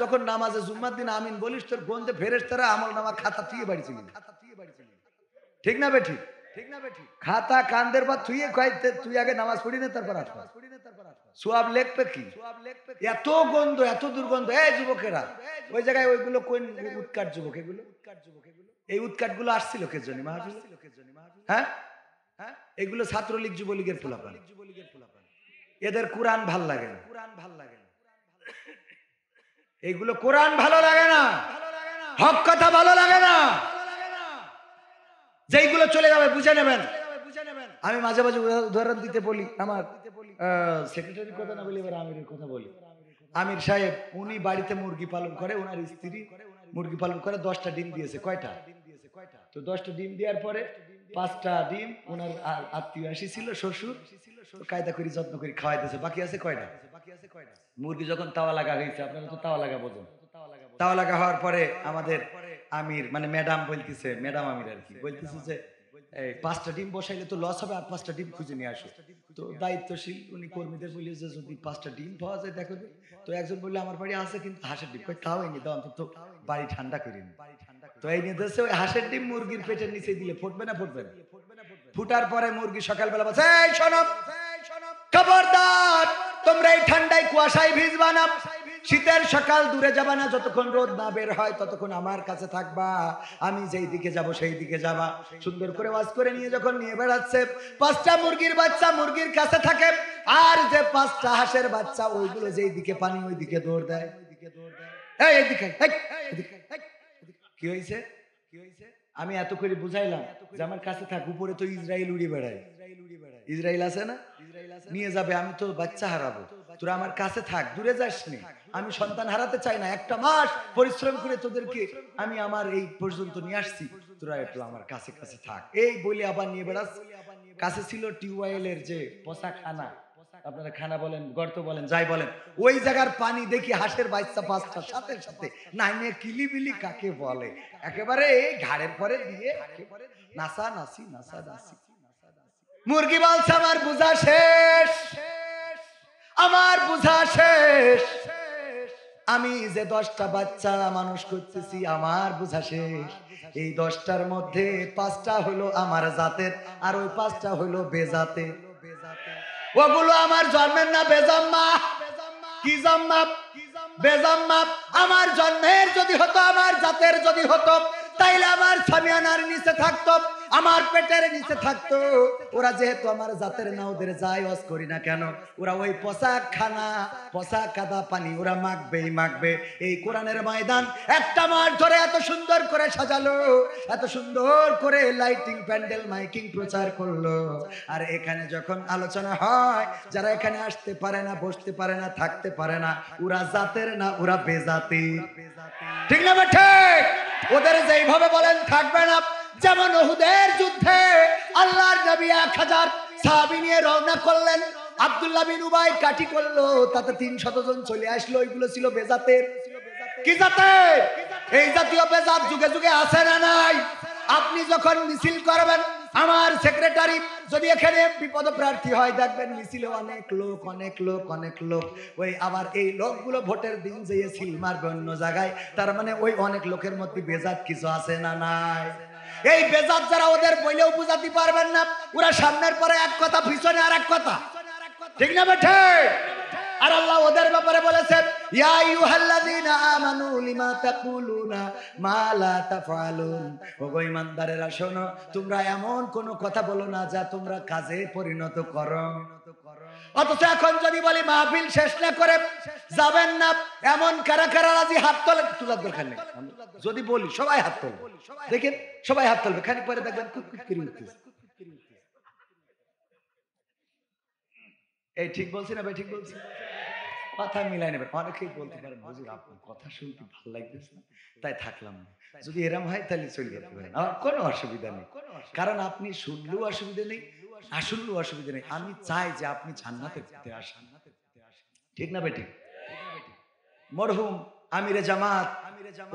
যখন নামাজে জুম্মার দিন আমিন বলিস, তোর গন্ধে ফেরেশতারা আমল নামার খাতা থুয়ে বাড়ি চলে। ঠিক না বেঠি? খাতা কান্দের বা থুয়ে খাইতে, তুই আগে নামাজ পড়ি না তারপর আসবা। সোয়াব লেখবে কি? এত গন্ধ, এত দুর্গন্ধ। এই যুবকেরা ওই জায়গায় ওইগুলো কোন উৎকাট যুবক? এগুলো এই উৎকাট গুলো আসছিল কে জন্য মাহফিলে? হ্যাঁ, এগুলো ছাত্রলীগ যুবলীগের পোলাপান। এদের কোরআন ভাল লাগে না, এইগুলো কোরআন ভালো লাগে না, হক কথা ভালো লাগে না। যেইগুলো চলে যাবে বুঝে নেবেন। আমি মাঝে মাঝে উদাহরণ দিতে বলি, আমার সেক্রেটারির কথা না বলি, এবার আমিরের কথা বলি। আমির সাহেব উনি বাড়িতে মুরগি পালন করে, ওনার স্ত্রী মুরগি পালন করে, 10টা ডিম দিয়েছে। কয়টা? তো 10টা ডিম দেওয়ার পরে 5টা ডিম ওনার আত্মীয় আসিছিল, শ্বশুর, কায়দা করে যত্ন করে খাওয়াই দিয়েছে। বাকি আছে কয়টা? মুরগি যখন তাওয়া লাগা হয়েছে, আপনারা তো তাওয়া লাগা বোঝেন, তাওয়া লাগা হওয়ার পরে আমাদের আমির মানে ম্যাডাম বলতেছে, ম্যাডাম আমির আর কি বলতেছে যে 5টা ডিম বসাইলে তো লস হবে, আর 5টা ডিম খুঁজে নিয়ে আসো। তো দায়িত্বশীল উনি কর্মীদের বলি যে যদি 5টা ডিম পাওয়া যায় দেখো। তো একজন বললে আমার বাড়ি আছে কিন্তু হাঁসের ডিম। তাও এনে দাও, অন্তত বাড়ি ঠান্ডা করে নি। তো এই নিয়ে দেশে ওই হাঁসের ডিম মুরগির পেটের নিচে দিলে ফুটবে না? ফুটবে না। ফুটার পরে মুরগি সকালবেলা বলছে এই শোনো, খবরদার তোমরা এই ঠান্ডায় কুয়াশায় ভিজবা না, শীতের সকাল দূরে যাবা না, যতক্ষণ রোদ না বের হয় ততক্ষণ আমার কাছে থাকবা, আমি যেই দিকে যাব সেই দিকে যাবা। সুন্দর করে ওয়াজ করে নিয়ে যখন নিয়ে বেড়াচ্ছে, 5টা মুরগির বাচ্চা মুরগির কাছে থাকে, আর যে 5টা হাঁসের বাচ্চা ওইগুলো যেই দিকে পানি ওই দিকে দৌড় দেয়। এইদিকে কি হয়েছে? আমি এত করে বুঝাইলাম যে আমার কাছে থাক, উপরে তো ইসরায়েল উড়ে বেড়ায়। ইসরায়েল আছে না, নিয়ে যাবে, আমি তো বাচ্চা হারাবো, তোরা আমার কাছে থাক, দূরে যাস নি। আমি সন্তান হারাতে চাই না, 1টা মাস পরিশ্রম করে তোদেরকে আমি আমার এই পর্যন্ত নিয়ে আসছি, তোরা একটু আমার কাছে কাছে থাক। এই বলে আবার নিয়ে বেড়াস। কাছে ছিল টিউবওয়েলের যে পচা খানা, আপনারা খানা বলেন, গর্ত বলেন, যাই বলেন, ওই জায়গার পানি দেখি হাঁসের বাচ্চা 5টার সাথে সাথে নাইনে কিলিবিলি কাকে বলে, একেবারে ঘাড়ের পরে দিয়ে নাসা নাসি নাসা নাসি। মুরগি বলছে আমার বুঝা শেষ, আমার বুঝা শেষ, আমি যে 10টা বাচ্চা মানুষ করতেছি আমার বুঝা শেষ। এই 10টার মধ্যে 5টা হলো আমার জাতের, আর ওই 5টা হলো বেজাতের। ওগুলো আমার জন্মের না বেজাম্মা। কি জাম্মা? বেজাম্মা। আমার জন্মের যদি হতো, আমার জাতের যদি হতো, তাইলে আমার সামিয়ানার নিচে থাকতো, আমার পেটের নিচে থাকতো। ওরা যেহেতু আমার জাতের না, ওদের যাই ওয়াজ করি না কেন, ওরা ওই পচা খানা পচা কাদা পানি ওরা মাখবেই মাখবে। এই কোরআনের ময়দান 1টা মাস ধরে এত সুন্দর করে সাজালো, এত সুন্দর করে লাইটিং প্যান্ডেল মাইকিং প্রচার করলো, আর এখানে যখন আলোচনা হয়, যারা এখানে আসতে পারে না, বসতে পারে না, থাকতে পারে না, ওরা জাতের না, ওরা বেজাতি। ঠিক না বেঠে? ওদের যেইভাবে বলেন থাকবে না। যেমন উহুদের যুদ্ধে আল্লাহর নবী 1000 সাহাবী নিয়ে রওনা করলেন, আব্দুল্লাহ বিন উবাই কাটি করলো, তাতে 300 জন চলে আসলো, ওইগুলো ছিল বেজাতের। কি জাতের? এই জাতীয় বেজাত যুগে যুগে আছে না নাই? আপনি যখন মিছিল করবেন, আমার সেক্রেটারি যদি এখানে বিপদ প্রার্থী হয়, দেখবেন মিছিলে অনেক লোক অনেক লোক অনেক লোক। ওই আবার এই লোকগুলো ভোটের দিন যে সিল মারবে অন্য জায়গায়, তার মানে ওই অনেক লোকের মধ্যে বেজাত কিছু আছে না নাই? এই বেজাত যারা ওদের বইলেও বুঝাতে পারবেন না, ওরা সামনের পরে এক কথা পিছনে আর এক কথা, ঠিক না বেঠে? আর আল্লাহ ওদের ব্যাপারে বলেছেন, ইয়া আইয়ুহাল্লাযীনা আমানু লিমা তাকুলুনা মা লা তাফআলুন। ওগো ঈমানদারেরা শোনো, তোমরা এমন কোন কথা বলো না যা তোমরা কাজে পরিণত করো। অথচ এখন যদি বলি মাহফিল শেষ না করে যাবেন না, এমন কারা কারা রাজি হাত তোলে? তোলার দরকার নেই, যদি বলি সবাই হাত তোলে, দেখেন সবাই হাত তোলবে, খানিক পরে দেখবেন কুতকুত করে উঠতেছে। এই ঠিক বলছি না ভাই? ঠিক বলছি? কথা মিলাই নেবেন। অনেকেই বলতে পারেন, হুজুর আপনার কথা শুনতে ভালো লাগতেছে না, তাই থাকলাম না। যদি এরম হয় তাহলে চলে যেতে পারেন, আমার কোনো অসুবিধা নেই। কারণ আপনি শুনলেও অসুবিধা নেই, না শুনলেও অসুবিধা নেই। আমি চাই যে আপনি জান্নাতের পথে আসেন, ঠিক না বেটি? মরহুম আমিরে জামাত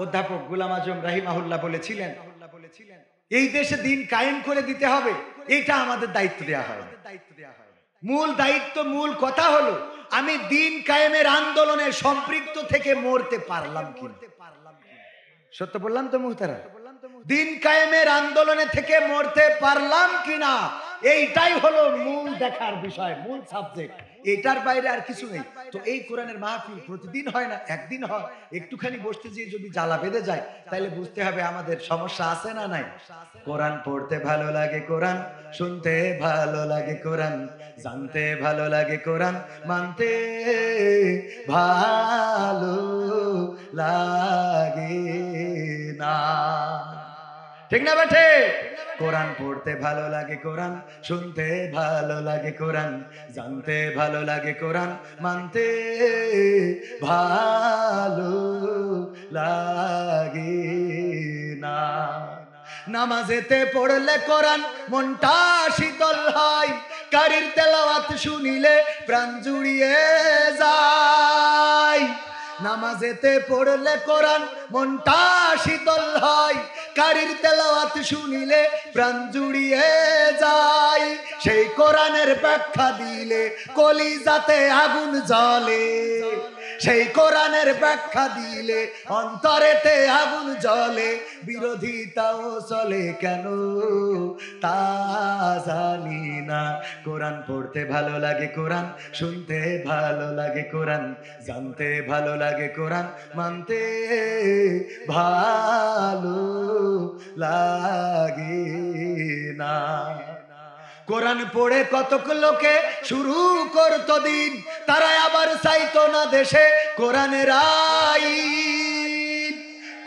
অধ্যাপক গোলাম আজম রাহিমাহুল্লাহ বলেছিলেন, এই দেশে দিন কায়েম করে দিতে হবে, এটা আমাদের দায়িত্ব দেয়া হয়। মূল দায়িত্ব, মূল কথা হলো আমি দিন কায়েমের আন্দোলনে সম্পৃক্ত থেকে মরতে পারলাম কিনা। সত্য বললাম তো মুহতারা? দিন কায়েমের আন্দোলনে থেকে মরতে পারলাম কিনা, এইটাই হলো মূল দেখার বিষয়, মূল সাবজেক্ট। এটার বাইরে আর কিছু নেই। তো এই কোরআনের মাহফিল প্রতিদিন হয় না, একদিন হয়। একটুখানি বসতে যেয়ে যদি জ্বালা বেঁধে যায়, তাহলে বুঝতে হবে আমাদের সমস্যা আছে না নাই। কোরআন পড়তে ভালো লাগে, কোরআন শুনতে ভালো লাগে, কোরআন জানতে ভালো লাগে, কোরআন মানতে ভালো লাগে না, ঠিক না বেঠে? কোরআন পড়তে ভালো লাগে, কোরআন শুনতে ভালো লাগে, কোরআন জানতে ভালো লাগে, কোরআন মানতে ভালো লাগে না। নামাজেতে পড়লে কোরআন মনটা শীতল হয়, কারির তেলাওয়াত শুনিলে প্রাণ জুড়িয়ে যায়। নামাজেতে পড়লে কোরআন মনটা শীতল হয়, কারির তেলাওয়াত শুনিলে প্রাণ জুড়িয়ে যায়। সেই কোরআনের ব্যাখ্যা দিলে কলিজাতে আগুন জ্বলে, সেই কোরআনের ব্যাখ্যা দিলে অন্তরেতে আগুন জ্বলে। বিরোধিতাও চলে কেন তা জানি না। কোরআন পড়তে ভালো লাগে, কোরআন শুনতে ভালো লাগে, কোরআন জানতে ভালো লাগে, কোরআন মানতে ভালো লাগে না। কোরআন পড়ে কতক লোকে শুরু করতো দিন, তারা আবার চাইতো না দেশে কোরআনের আইন।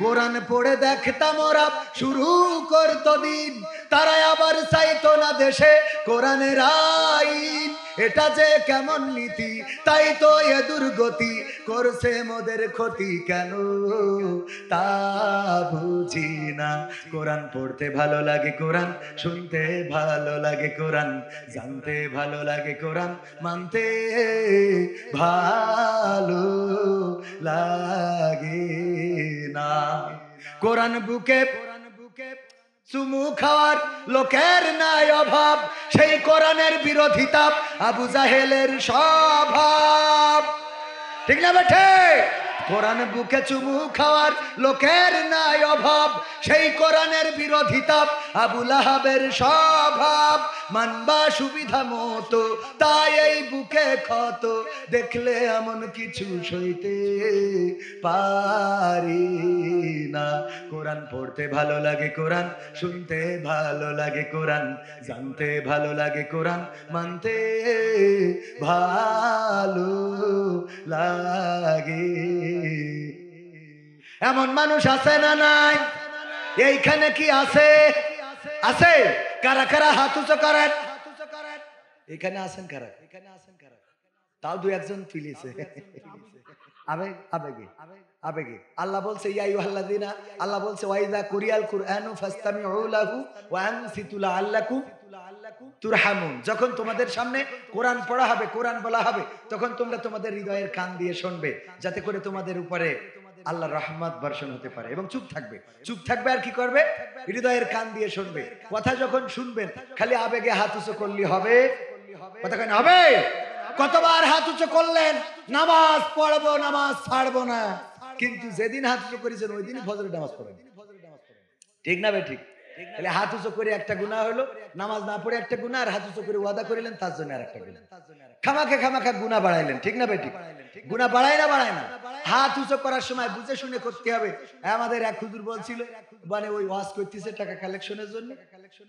কোরআন পড়ে দেখতাম ওরা শুরু করতো দিন, তারা আবার চাইতো না দেশে কোরআনের আইন। এটা যে কেমন নীতি, তাই তো এ দুর্গতি, করছে মোদের ক্ষতি কেন তা বুঝি না। কোরআন পড়তে ভালো লাগে, কোরআন শুনতে ভালো লাগে, কোরআন জানতে ভালো লাগে, কোরআন মানতে ভালো লাগে না। কোরআন বুকে চুমু খাওয়ার লোকের নাই অভাব, সেই কোরআনের বিরোধিতা আবু জাহেলের স্বভাব, ঠিক না বেঠে? কোরআন বুকে চুমু খাওয়ার লোকের নাই অভাব, সেই কোরআনের বিরোধিতা আবু লাহাবের স্বভাব। মানবা সুবিধা মতো, তাই এই বুকে ক্ষত, দেখলে এমন কিছু সইতে পারি না। কোরআন পড়তে ভালো লাগে, কোরআন শুনতে ভালো লাগে, কোরআন জানতে ভালো লাগে, কোরআন মানতে ভালো লাগে। এমন মানুষ আছে না নাই? এইখানে কি আছে? আছে? কারা কারা হাত উঁচু করেন? এখানে আছেন কারা? তাও দু একজন ফিলিছে আবেগে আবেগে। আল্লাহ বলছে ইয়া আইয়ুহাল্লাযীনা, আল্লাহ বলছে ওয়াইযা কুরিয়াল কুরআনু ফাসতামিউ লাহু ওয়া আনসিতু লাআল্লাকুম তুরহামুন। যখন তোমাদের সামনে কোরআন পড়া হবে, কোরআন বলা হবে, তখন তোমরা তোমাদের হৃদয়ের কান দিয়ে শুনবে, যাতে করে তোমাদের উপরে আল্লাহর রহমত বর্ষণ হতে পারে। এবং চুপ থাকবে, চুপ থাকবে আর কি করবে? হৃদয়ের কান দিয়ে শুনবে। কথা যখন শুনবেন খালি আবেগে হাত উঁচু করলে হবে? কথা কেন হবে? কতবার হাত উঁচু করলেন, নামাজ পড়বো, নামাজ ছাড়বো না, কিন্তু যেদিন হাত উঁচু করেছেন ওই দিনই ফজরের নামাজ পড়েন, ঠিক না ভাই? ঠিক। তাহলে হাত উঁচু করে একটা গুনাহ হলো, নামাজ না পড়ে একটা গুনাহ, আর হাত উঁচু করে ওয়াদা করিলেন তার জন্য আর একটা গুনাহ। খামাখা গুনাহ বাড়াইলেন, ঠিক না বেটি? গুনাহ বাড়ায় না? হাত উঁচু করার সময় বুঝে শুনে করতে হবে। আমাদের এক হুজুর বলছিল, মানে ওই ওয়াজ করতেছে টাকা কালেকশনের জন্য,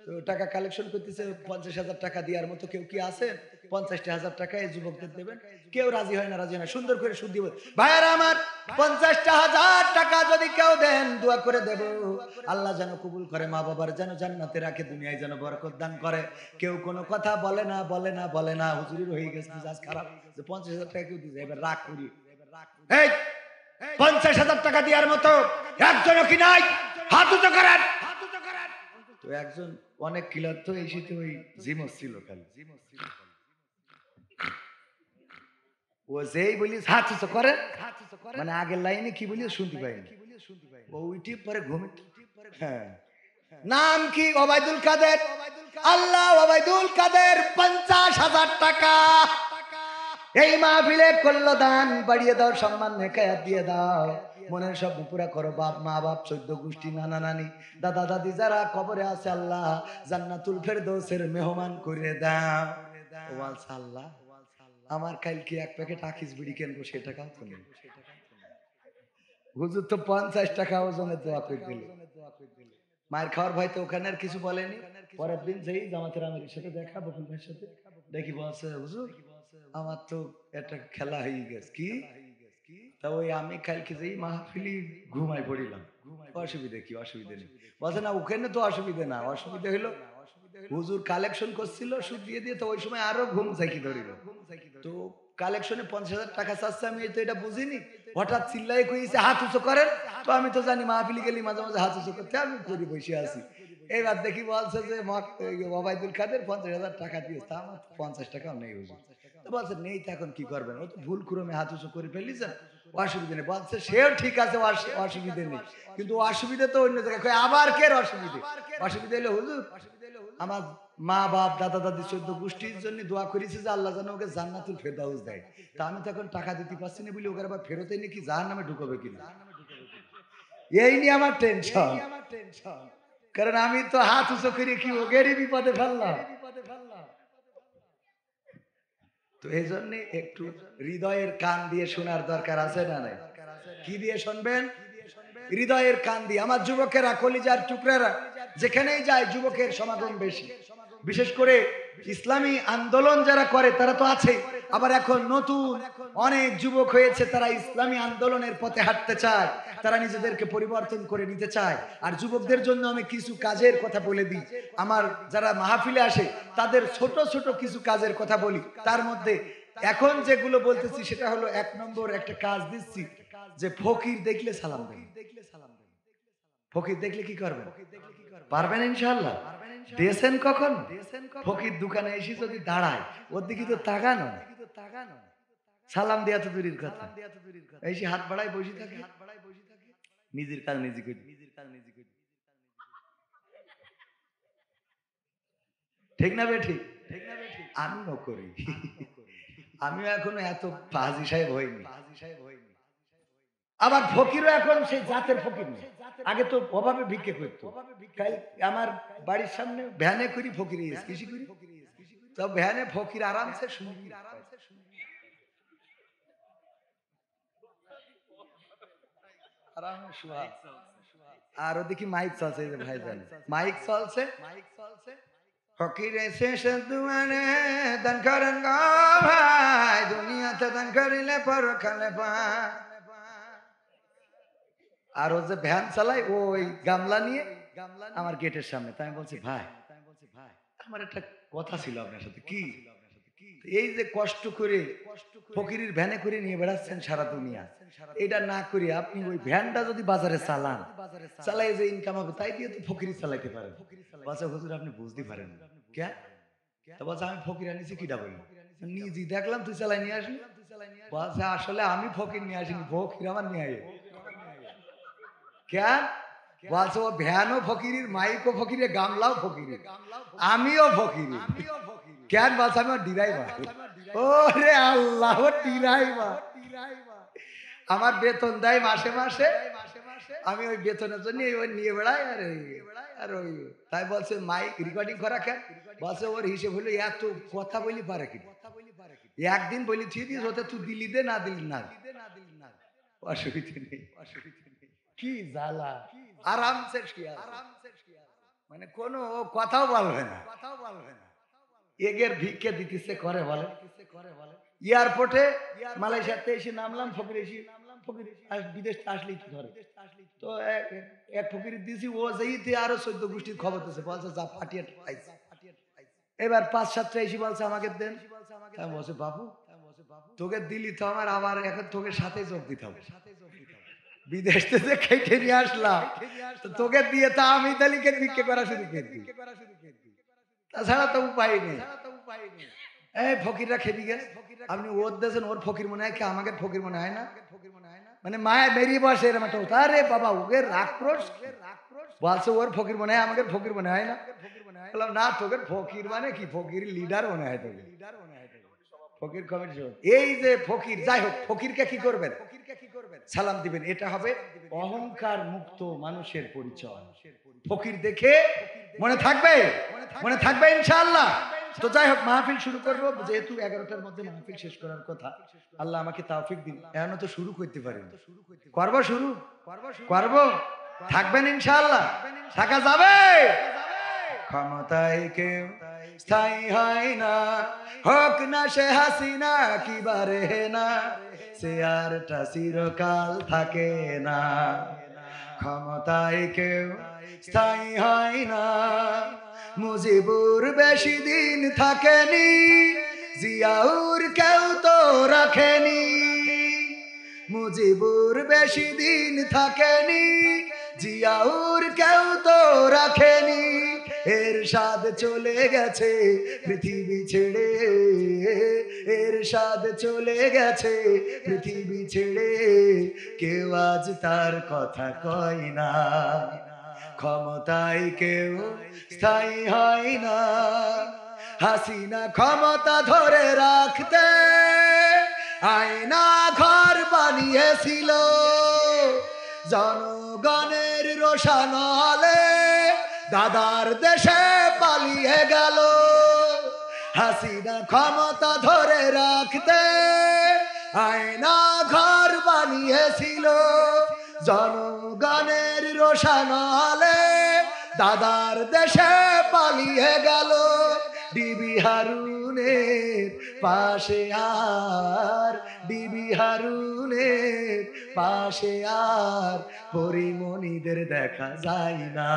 তো টাকা কালেকশন করতেছে, 50,000 টাকা দেওয়ার মতো কেউ কি আছেন? 50,000 টাকা এই যুবকদের দেবেন। কেউ রাজি হয় না। সুন্দর করে সুদ দিব, ভাইয়ারা আমার 50,000 টাকা যদি কেউ দেন, দোয়া করে দেব আল্লাহ যেন কবুল করে, মা বাবার যেন জান্নাতে রাখে, দুনিয়ায় যেন বরকত দান করে। কেউ কোনো কথা বলে না। হুজুরের হয়ে গেছে আজ খারাপ যে 50,000 টাকা কেউ দিছে, এবার রাগ করি। এই 50,000 টাকা দেওয়ার মতো একজনও কি নাই? হাত উঁচু করেন। তো একজন অনেক কিলার তো এই শীতে ওই জিমস ছিল খালি, ও যেই বলি হাত উঁচু করেন, মানে আগের লাইনে কি বলি শুনতে পাইনি, ও উইটি পরে ঘুমে। হ্যাঁ, নাম কি? ওবায়দুল কাদের। আল্লাহ, ওবায়দুল কাদের 50,000 টাকা এই মাহফিলে করলো দান। বাড়িয়ে দাও, সম্মান নেকায়াত দিয়ে দাও, মনের স্বপ্ন পুরা করো। বাপ মা বাপ 14 গোষ্ঠী, নানা নানি, দাদা দাদি যারা কবরে আছে, আল্লাহ জান্নাতুল ফেরদৌসের মেহমান করে দাও। ও আল্লাহ, আমার কালকে এক প্যাকেট আকিস বিড়ি কিনবো, সে টাকাও তো নেই। হুজুর তো 50 টাকা ওজনে দোয়া করে দিলে। মায়ের খাওয়ার ভয় তো ওখানে আর কিছু বলেনি। পরের দিন যেই জামাতের আমিরের সাথে দেখা, বকুল ভাইয়ের সাথে দেখি, বলছে হুজুর আমার তো একটা খেলা হয়ে গেছে। কি? তা ওই আমি কালকে যেই মাহফিলি ঘুমাই পড়িলাম। অসুবিধা কি? অসুবিধা নেই। বলছে না, ওখানে তো অসুবিধা না, অসুবিধা হলো হুজুর কালেকশন করছিল সুদ দিয়ে দিয়ে, তো ওই সময় আরো ঘুম চাকি ধরিল। তো কালেকশনে 50,000 টাকা চাচ্ছে, আমি তো এটা বুঝিনি, হঠাৎ চিল্লাই কইছে হাত উঁচু করেন। তো আমি তো জানি মাহফিলি গেলি মাঝে মাঝে হাত উঁচু করতে, আমি করি বসে আছি। এইবার দেখি বলছে যে ওবায়দুল কাদের 50,000 টাকা দিয়েছে, তা আমার 50 টাকাও নেই হুজুর। তো বলছে নেই তো এখন কি করবেন? ও তো ভুল ক্রমে হাত উঁচু করে ফেলিছেন, অসুবিধা নেই। বলছে সেও ঠিক আছে, অসুবিধা নেই, কিন্তু অসুবিধা তো অন্য জায়গায়। আবার কে অসুবিধা? অসুবিধা হলো হুজুর আমার মা বাপ দাদা দাদি 14 গোষ্ঠীর জন্য দোয়া করেছে যে আল্লাহ যেন ওকে জান্নাতুল ফেরদাউস দেয়। তা আমি তো এখন টাকা দিতে পারছি না বলে ওকে আবার ফেরত এনে কি জাহান্নামে ঢুকাবে কিনা, এই নিয়ে আমার টেনশন। কারণ আমি তো হাত উঁচু করে কি ওগেরই বিপদে ফেললাম। তো এই জন্য একটু হৃদয়ের কান দিয়ে শোনার দরকার আছে না নাই? কি দিয়ে শুনবেন? হৃদয়ের কান দিয়ে। আমার যুবকেরা, কলিজার টুকরারা যেখানেই যায় যুবকের সমাগম বেশি। বিশেষ করে ইসলামী আন্দোলন যারা করে তারা তো আছে, আবার এখন নতুন অনেক যুবক হয়েছে, তারা ইসলামী আন্দোলনের পথে হাঁটতে চায়, তারা নিজেদেরকে পরিবর্তন করে নিতে চায়। আর যুবকদের জন্য আমি কিছু কাজের কথা বলে দিই। আমার যারা মাহফিলে আসে তাদের ছোট ছোট কিছু কাজের কথা বলি। তার মধ্যে এখন যেগুলো বলতেছি সেটা হলো, 1 নম্বর একটা কাজ দিচ্ছি যে ফকির দেখলে সালাম দেন। ফকির দেখলে কি করবেন? পারবেন ইনশাআল্লাহ? দিয়েছেন কখন? ফকির দোকানে এসে যদি দাঁড়ায়, ওর দিকে তো তাকানো, সালাম দেয়া তো দূরের কথা, এসে হাত বাড়ায় বসে থাকে, নিজের কাজ নিজে করি। ঠিক না বে ঠিক? আমিও করি। আমিও এখনো এত পাজি সাহেব হইনি। আবার ফকিরও এখন সেই জাতের ফকির নেই। আগে তো অভাবে ভিক্ষে করতো। আমার বাড়ির সামনে ভ্যানে করি ফকির কৃষি করি, তো ভ্যানে ফকির আরামসে শুনি। আর ওদিকে মাইক চলছে, ভাই জান মাইক চলছে। ফকির এসে দুয়ারে দান করেন গো ভাই, দুনিয়াতে দান করিলে পরকালে পায়। আর ও যে ভ্যান চালায় ওই গামলা নিয়ে আমার গেটের সামনে। তাই আমি বলছি ভাই, আমার একটা কথা ছিল আপনার সাথে। কি? এই যে কষ্ট করে ফকিরের ভ্যানে করে নিয়ে বেড়াচ্ছেন সারা দুনিয়া, এটা না করে আপনি ওই ভ্যানটা যদি বাজারে চালান, চালাই যে ইনকাম হবে তাই দিয়ে তো ফকিরি চালাইতে পারেন। বলছে হুজুর আপনি বুঝতে পারেন কে? তা বলছে আমি ফকির আনিছি কিটা বলি, নিজে দেখলাম তুই চালাই নিয়ে আসলি। বলছে আসলে আমি ফকির নিয়ে আসিনি, ফকির আমার নিয়ে আয়। কেন? বলছে ও ভ্যানও ফকিরের, মাইকও ফকিরের, গামলাও ফকিরের, আমিও ফকিরের। কেন? বলছে আমি ড্রাইভার। ওরে আল্লাহ, ড্রাইভার। আমার বেতন দেয় মাসে মাসে আমি ওই বেতনের জন্য ওই নিয়ে বেড়াই আর ওই তাই বলছে মাইক রেকর্ডিং করা কেন বলছে ওর হিসেব হলো এত কথা বলি পারে কি একদিন বলি তুই দিস হতে তুই দিলি দে না দিলি না অসুবিধা নেই কি জ্বালা আরামসে মানে কোনো কথাও বলবে না এগের ভিক্ষে দিতেছে করে বলে এয়ারপোর্টে মালয়েশিয়াতে এসে নামলাম ফকির বিদেশ আসলেই ধরে তো এক ফকির দিয়েছি ও যেইতে আরো 14 গোষ্ঠীর খবর দিচ্ছে বলছে যা পাঠিয়ে পাইছে এবার 5-7টা এসে বলছে আমাকে দেন বলছে বাবু তোকে দিলি তো আমার আবার এখন তোকে সাথে যোগ দিতে হবে বিদেশ থেকে খেটে নিয়ে আসলাম তোকে দিয়ে তা আমি তালিকে ভিক্ষে করা শুরু করে তাছাড়া তো উপায় নেই এই ফকিররা খেপি গেছে আপনি ওর দেশেন ওর ফকির মনে হয় কি আমাকে ফকির মনে হয় না মানে মায়া বেরিয়ে বসে এরকম একটা আরে বাবা ওকে রাক্রোশ বলছে ওর ফকির মনে হয় আমাকে ফকির মনে হয় না বললাম না তোকে ফকির মানে কি ফকির লিডার মনে হয় তোকে ফকির কমিটি এই যে ফকির যাই হোক ফকিরকে কি করবেন সালাম দিবেন এটা হবে অহংকার মুক্ত মানুষের পরিচয় ফকির দেখে মনে থাকবে ইনশাআল্লাহ তো যাই হোক মাহফিল শুরু করবো যেহেতু 11টার মধ্যে মাহফিল শেষ করার কথা আল্লাহ আমাকে তৌফিক দিন এখনো তো শুরু করতে পারেন করবো থাকবেন ইনশাআল্লাহ থাকা যাবে ক্ষমতায় কেউ স্থায়ী হয় না হোক না সে হাসিনা কি বারে না সে আরটা চিরকাল থাকে না ক্ষমতায় কেউ স্থায়ী হয় না মুজিবুর বেশি দিন থাকেনি জিয়াউর কেউ তো রাখেনি মুজিবুর বেশি দিন থাকেনি জিয়াউর কেউ তো রাখেনি এরশাদ চলে গেছে পৃথিবী ছেড়ে এরশাদ চলে গেছে পৃথিবী ছেড়ে কেউ আজ তার কথা কয় না ক্ষমতায় কেউ স্থায়ী হয় না হাসিনা ক্ষমতা ধরে রাখতে আয়না ঘর বানিয়েছিল জনগণের রোশানলে দাদার দেশে পালিয়ে গেল হাসিনা ক্ষমতা ধরে রাখতে আয়না ঘর বানিয়েছিল জনগণের রোশানলে দাদার দেশে পালিয়ে গেল বিবি হারুনের পাশে আর বিবি হারুনের পাশে আর পরিমণিদের দেখা যায় না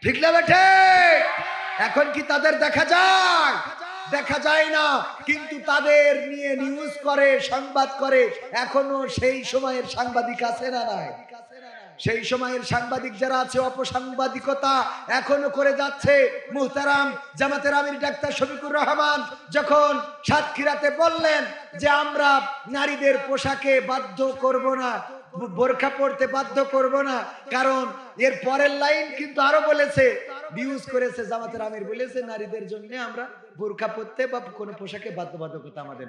ঠিক না বেঠে এখন কি তাদের দেখা যায় না কিন্তু তাদের নিয়ে নিউজ করে সংবাদ করে এখনো সেই সময়ের সাংবাদিক আছে না নাই সেই সময়ের সাংবাদিক যারা আছে অপসাংবাদিকতা এখনো করে যাচ্ছে মুহতারাম জামাতের আমির ডাক্তার শফিকুর রহমান যখন সাতক্ষীরাতে বললেন যে আমরা নারীদের পোশাকে বাধ্য করব না বোরকা পরতে বাধ্য করব না কারণ এর পরের লাইন কিন্তু আরো বলেছে নিউজ করেছে জামাতের আমির বলেছে নারীদের জন্য আমরা বোরকা পরতে বা কোনো পোশাকে বাধ্যবাধকতা আমাদের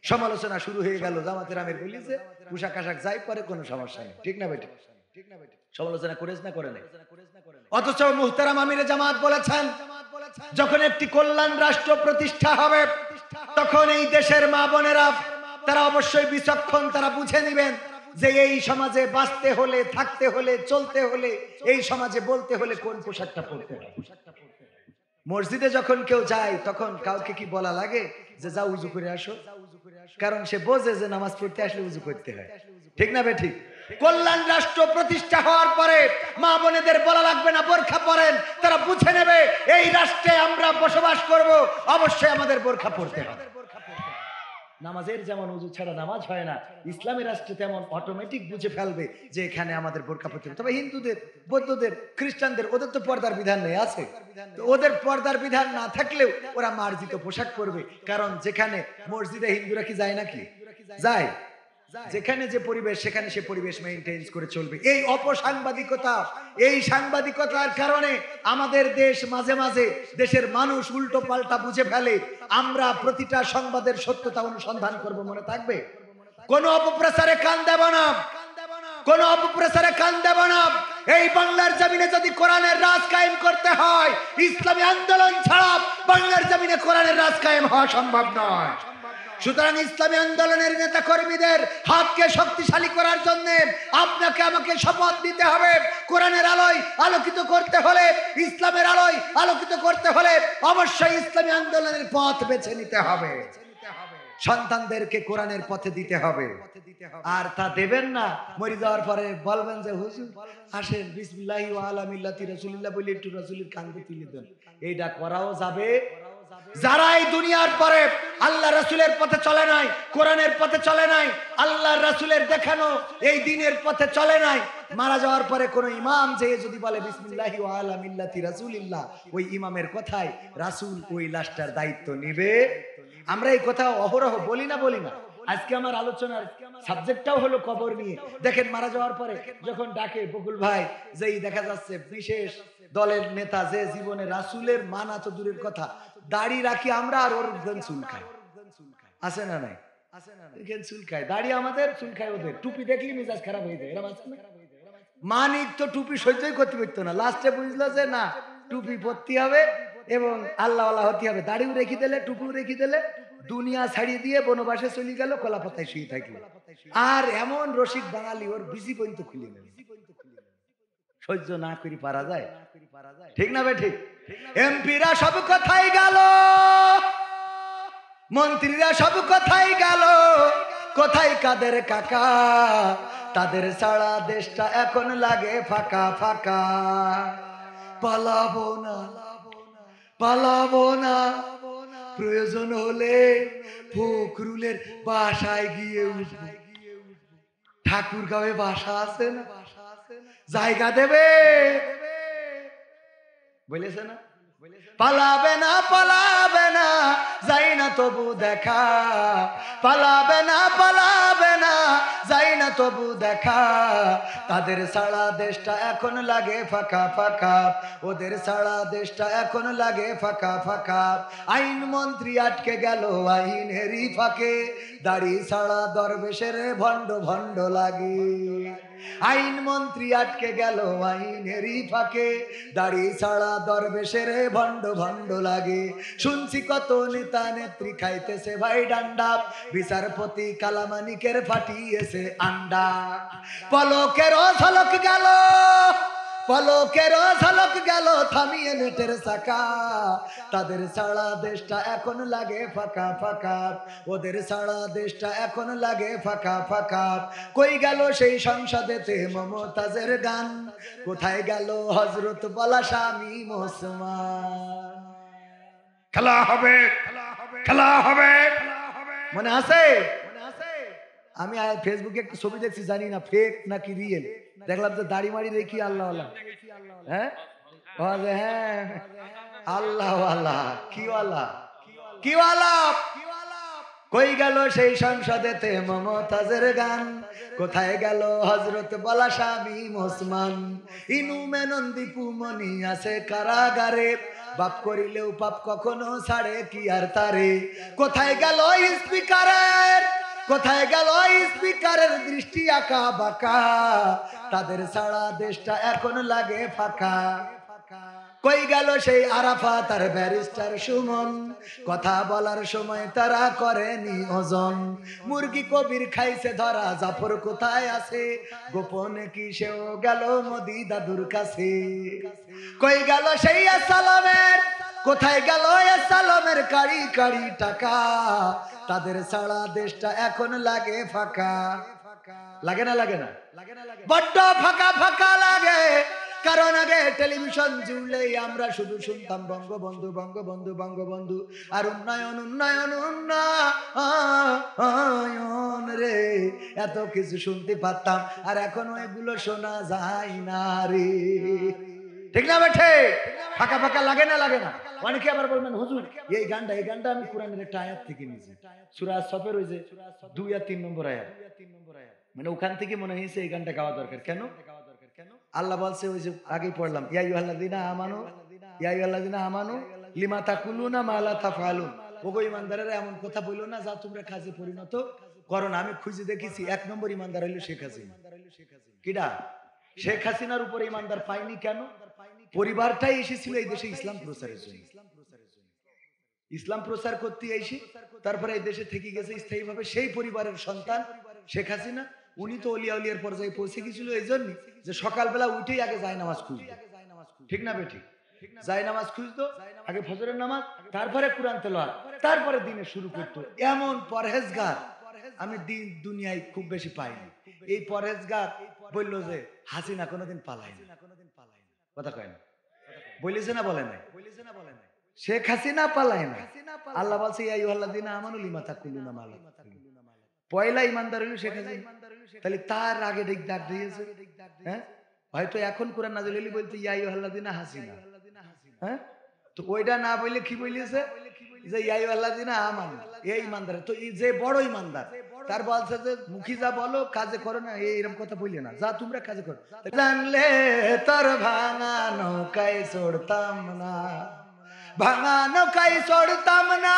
সমালোচনা শুরু হয়ে গেল জামাতের আমির বলেছে পোশাক আশাক যাই পরে কোনো সমস্যা নেই ঠিক না বেটা সমালোচনা করেছ না করে নাই অথচ মুহতারাম আমিরে জামাত বলেছেন যখন একটি কল্যাণ রাষ্ট্র প্রতিষ্ঠা হবে তখন এই দেশের মা বোনেরা তারা অবশ্যই বিচক্ষণ তারা বুঝে নেবেন যে এই সমাজে বাঁচতে হলে থাকতে হলে চলতে হলে এই সমাজে বলতে হলে কোন পোশাকটা পরতে হবে মসজিদে যখন কেউ যায় তখন কাউকে কি বলা লাগে যে যা উজু করে আসো কারণ সে বোঝে যে নামাজ পড়তে আসলে উজু করতে হয় ঠিক না বেঠিক কল্যাণ রাষ্ট্র প্রতিষ্ঠা হওয়ার পরে মা বোনেদের বলা লাগবে না বোরখা পরেন তারা বুঝে নেবে এই রাষ্ট্রে আমরা বসবাস করব অবশ্যই আমাদের বোরখা পরতে হবে নামাজের যেমন উজু ছাড়া নামাজ হয় না ইসলামী রাষ্ট্রে তেমন অটোমেটিক বুঝে ফেলবে যে এখানে আমাদের বোরকা পরতে হবে তবে হিন্দুদের বৌদ্ধদের খ্রিস্টানদের ওদের তো পর্দার বিধান নেই আছে তো ওদের পর্দার বিধান না থাকলেও ওরা মার্জিত পোশাক পরবে কারণ যেখানে মসজিদে হিন্দুরা কি যায় নাকি যায় যেখানে যে পরিবেশ সেখানে সে পরিবেশ মেইনটেইন করে চলবে এই অপসাংবাদিকতা এই সাংবাদিকতার কারণে আমাদের দেশ মাঝে মাঝে দেশের মানুষ উল্টো পাল্টা বুঝে ফেলে আমরা প্রতিটা সংবাদের সত্যতা অনুসন্ধান করব মনে থাকবে কোন অপপ্রচারে কান দেব না কোন অপপ্রচারে কান দেব না। এই বাংলার জমিনে যদি কোরআনের রাজ কায়েম করতে হয়, ইসলামী আন্দোলন ছাড়া বাংলার জমিনে কোরআনের রাজ কায়েম হওয়া সম্ভব নয়। সুতরাং ইসলামী আন্দোলনের নেতা কর্মীদের হাতকে শক্তিশালী করার জন্য আপনাকে আমাকে শপথ নিতে হবে। কোরআনের আলোয় আলোকিত করতে হলে, ইসলামের আলোয় আলোকিত করতে হলে অবশ্যই ইসলামী আন্দোলনের পথ বেছে নিতে হবে। সন্তানদেরকে কোরআনের পথে দিতে হবে। আর তা দেবেন না, মরে যাওয়ার পরে বলবেন যে হুজুর আসেন বিসমিল্লাহি ওয়া আলা মিল্লাতি রাসূলিল্লাহ বলে একটু রাসূলের কাঁধে তুলে দেন। এইটা করাও যাবে। যারা এই দুনিয়ার পরে আল্লাহ রাসূলের পথে চলে নাই, কোরআনের পথে চলে নাই, আল্লাহ রাসূলের দেখানো এই দ্বীনের পথে চলে নাই, মারা যাওয়ার পরে কোন ইমাম যে যদি বলে বিসমিল্লাহি ওয়া আলা মিল্লাতি রাসূলিল্লাহ, ওই ইমামের কথায় রাসূল ওই লাশটার দায়িত্ব নেবে। আমরা এই কথা অহরহ বলি না? আজকে আমার আলোচনার সাবজেক্টটাও হলো কবর নিয়ে। দেখেন মারা যাওয়ার পরে যখন ডাকে বকুল ভাই, যেই দেখা যাচ্ছে বিশেষ দলের নেতা যে জীবনে রাসূলের মানা তো দূরের কথা, দাড়ি রাখি আমরা আর ওর চুল খাই। আছে না নাই? চুল খায়, দাড়ি আমাদের, চুল খায় ওদের। টুপি দেখলি মেজাজ খারাপ হয়ে যায়। মানিক তো টুপি সহ্যই করতে পারতো না, লাস্টে বুঝলো যে না, টুপি পরতে হবে এবং আল্লাহ হতে হবে। দাড়িও রেখে দিলে, টুপিও রেখে দিলে, দুনিয়া ছাড়িয়ে দিয়ে বনবাসে চলে গেল, কলা পাতায় শুয়ে থাকলো। আর এমন রসিক বাঙালি, ওর বিসি পর্যন্ত খুলে নেবে। সহ্য না করি পারা যায়? ঠিক না বে ঠিক? এমপিরা সব কোথায় গেল, মন্ত্রীরা সব কোথায় গেল, কোথায় কাদের কাকা? তাদের সারা দেশটা এখন লাগে ফাঁকা ফাঁকা। পালাবো না, পালাবো না, প্রয়োজন হলে ফখরুলের বাসায় গিয়ে উঠবো। ঠাকুরগাঁওয়ে বাসা আছে না, জায়গা দেবে বলেছে না? পালাবে না, পালাবে না, যাই না তবু দেখা। পালাবে না, পালাবে না, যাই না তবু দেখা। তাদের সারা দেশটা এখন লাগে ফাঁকা ফাঁকা, ওদের সারা দেশটা এখন লাগে ফাঁকা ফাঁকা। আইন মন্ত্রী আটকে গেল আইনেরই ফাঁকে, দাড়ি ছাড়া দরবেশের ভণ্ড ভণ্ড লাগে। আইন মন্ত্রী আটকে গেল আইনেরই ফাঁকে, দাড়ি ছাড়া দরবেশের ভণ্ড ভণ্ড লাগে। শুনছি কত নেতা নেত্রী খাইতেছে ভাই ডান্ডা, বিচারপতি কালামানিকের ফাটিয়েছে আন্ডা। পলকের ঝলক গেল, পলকের ঝলক গেল থামিয়ে নেটের চাকা। তাদের সারা দেশটা এখন লাগে ফাঁকা ফাঁকা, ওদের সারা দেশটা এখন লাগে ফাঁকা ফাঁকা। কই গেল সেই সংসদেতে মমতাজের গান, কোথায় গেল হযরত বলা স্বামী ওসমান? খেলা হবে, খেলা হবে, মনে আছে? আমি ফেসবুকে একটা ছবি দেখছি, জানি না ফেক নাকি রিয়েল। দেখলাম যে দাড়ি মাড়ি দেখি আল্লাহ, হ্যাঁ হ্যাঁ আল্লাহ, কি ওয়ালা, কি ওয়ালা। কই গেল সেই সংসদেতে মমতাজের গান, কোথায় গেল হযরত বলা স্বামী ওসমান? ইনু মেনন দীপু মনি আছে কারাগারে, বাপ করিলেও পাপ কখনো ছাড়ে কি আর তারে। কোথায় গেল স্পিকারের, কোথায় গেল স্পিকারের দৃষ্টি আঁকা বাঁকা? তাদের সারা দেশটা এখন লাগে ফাঁকা। কই গেল সেই আরাফাত আর ব্যারিস্টার সুমন, কথা বলার সময় তারা করেনি ওজন। মুরগি কবির খাইছে ধরা, জাফর কোথায় আছে? গোপনে কি সেও গেল মোদি দাদুর কাছে? কই গেল সেই সালামের, কোথায় গেল সালামের কাড়ি কাড়ি টাকা? তাদের সারা দেশটা এখন লাগে ফাঁকা। লাগে না? লাগে না? বড্ড ফাঁকা ফাঁকা লাগে। কারণ আগে টেলিভিশন জুড়লেই আমরা শুধু শুনতাম বঙ্গবন্ধু বঙ্গবন্ধু বঙ্গবন্ধু, আর উন্নয়ন উন্নয়ন উন্নয়ন রে, এত কিছু শুনতে পারতাম। আর এখন এগুলো শোনা যায় না রে। ঠিক না বেঠে? ফাঁকা ফাঁকা লাগে না? লাগে না? অনেকে আবার বলবেন হুজুর এই গানটা আমি কোরআনের একটা আয়াত থেকে নিয়েছি, সূরা সফের ওই যে 2 আর 3 নম্বর আয়াত, মানে ওখান থেকে মনে হয়েছে এই গানটা গাওয়া দরকার। কেন? আল্লাহ বলছে ওই যে আগেই পড়লাম, ইয়া আইয়ুহাল্লাযীনা আমানু, ইয়া আইয়ুহাল্লাযীনা আমানু লিমা তাকুলুনা মা লা তাফআলুন। ওগো ইমানদারেরা এমন কথা বইলো না যা তোমরা কাজে পরিণত করো না। আমি খুঁজে দেখেছি 1 নম্বর ইমানদার হইল শেখ হাসিনা। কিডা? শেখ হাসিনার উপরে ইমানদার পায়নি কেন? পরিবারটাই এসেছিল এই দেশে ইসলাম প্রচারের জন্য, ইসলাম প্রচার করতে এসে তারপরে এই দেশে থেকে গেছে স্থায়ীভাবে সেই পরিবারের সন্তান শেখ হাসিনা। উনি তো অলিয়া উলিয়ার পর্যায়ে পৌঁছে গেছিল এই জন্য যে সকালবেলা উঠেই আগে যায় নামাজ খুঁজতো, ঠিক না বেঠিক? যায় নামাজ খুঁজতো, আগে ফজরের নামাজ, তারপরে কুরআন তেলাওয়াত, তারপরে দিনে শুরু করতো। এমন পরহেজগার আমি দিন দুনিয়ায় খুব বেশি পাইনি। এই পরহেজগার বলল যে হাসিনা কোনোদিন পালায় না, কথা কয় না, বলেছে না বলে নাই? শেখ হাসিনা পালায় না। আল্লাহ বলছে ইয়া আইয়ুহাল্লাযীনা আমানু লিমা তাকুলুনা মা লা তাফআলুন। পয়লা ইমানদার হলো শেখ হাসিনা, তাহলে তার আগে ডাক দিয়েছে। হ্যাঁ, হয়তো এখন কোরআন নাযিল হলি বলতে ইয়া আইয়ুহাল্লাযীনা হাসিনা, হ্যাঁ, তো ওইটা না বললে কি বলেছে যে ইয়া আইয়ুহাল্লাযীনা আমানু, এই ইমানদার। তো এই যে বড় ইমানদার তার বলছে যে মুখী যা বলো কাজে করো না, এরকম কথা বললে না, যা তোমরা কাজে করো। জানলে তোর ভাঙা নৌকায় চড়তাম না, ভাঙা নৌকায় চড়তাম না,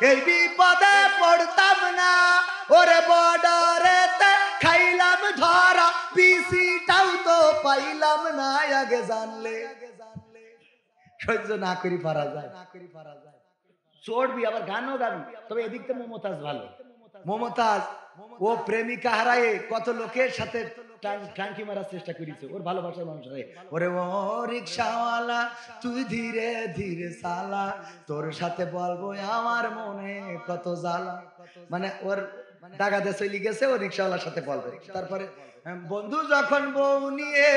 এই বিপদে পড়তাম না, ওরে বর্ডারেতে খাইলাম ধরা, পিসিটাও তো পাইলাম না, আগে জানলে সহ্য না করি পারা যায়, চড়বি আবার গানও গাবি। তবে এদিক থেকে মমতাজ ভালো, মমতাজ ও প্রেমিকা হারায়ে কত লোকের সাথে টাঙ্কি মারার চেষ্টা করেছে ওর ভালোবাসার মানুষ। ওরে ও রিকশাওয়ালা তুই ধীরে ধীরে চালা, তোর সাথে বলবো আমার মনে কত জ্বালা। মানে ওর ডাকাতে চলে গেছে, ও রিকশাওয়ালার সাথে বলবে। তারপরে বন্ধু যখন বউ নিয়ে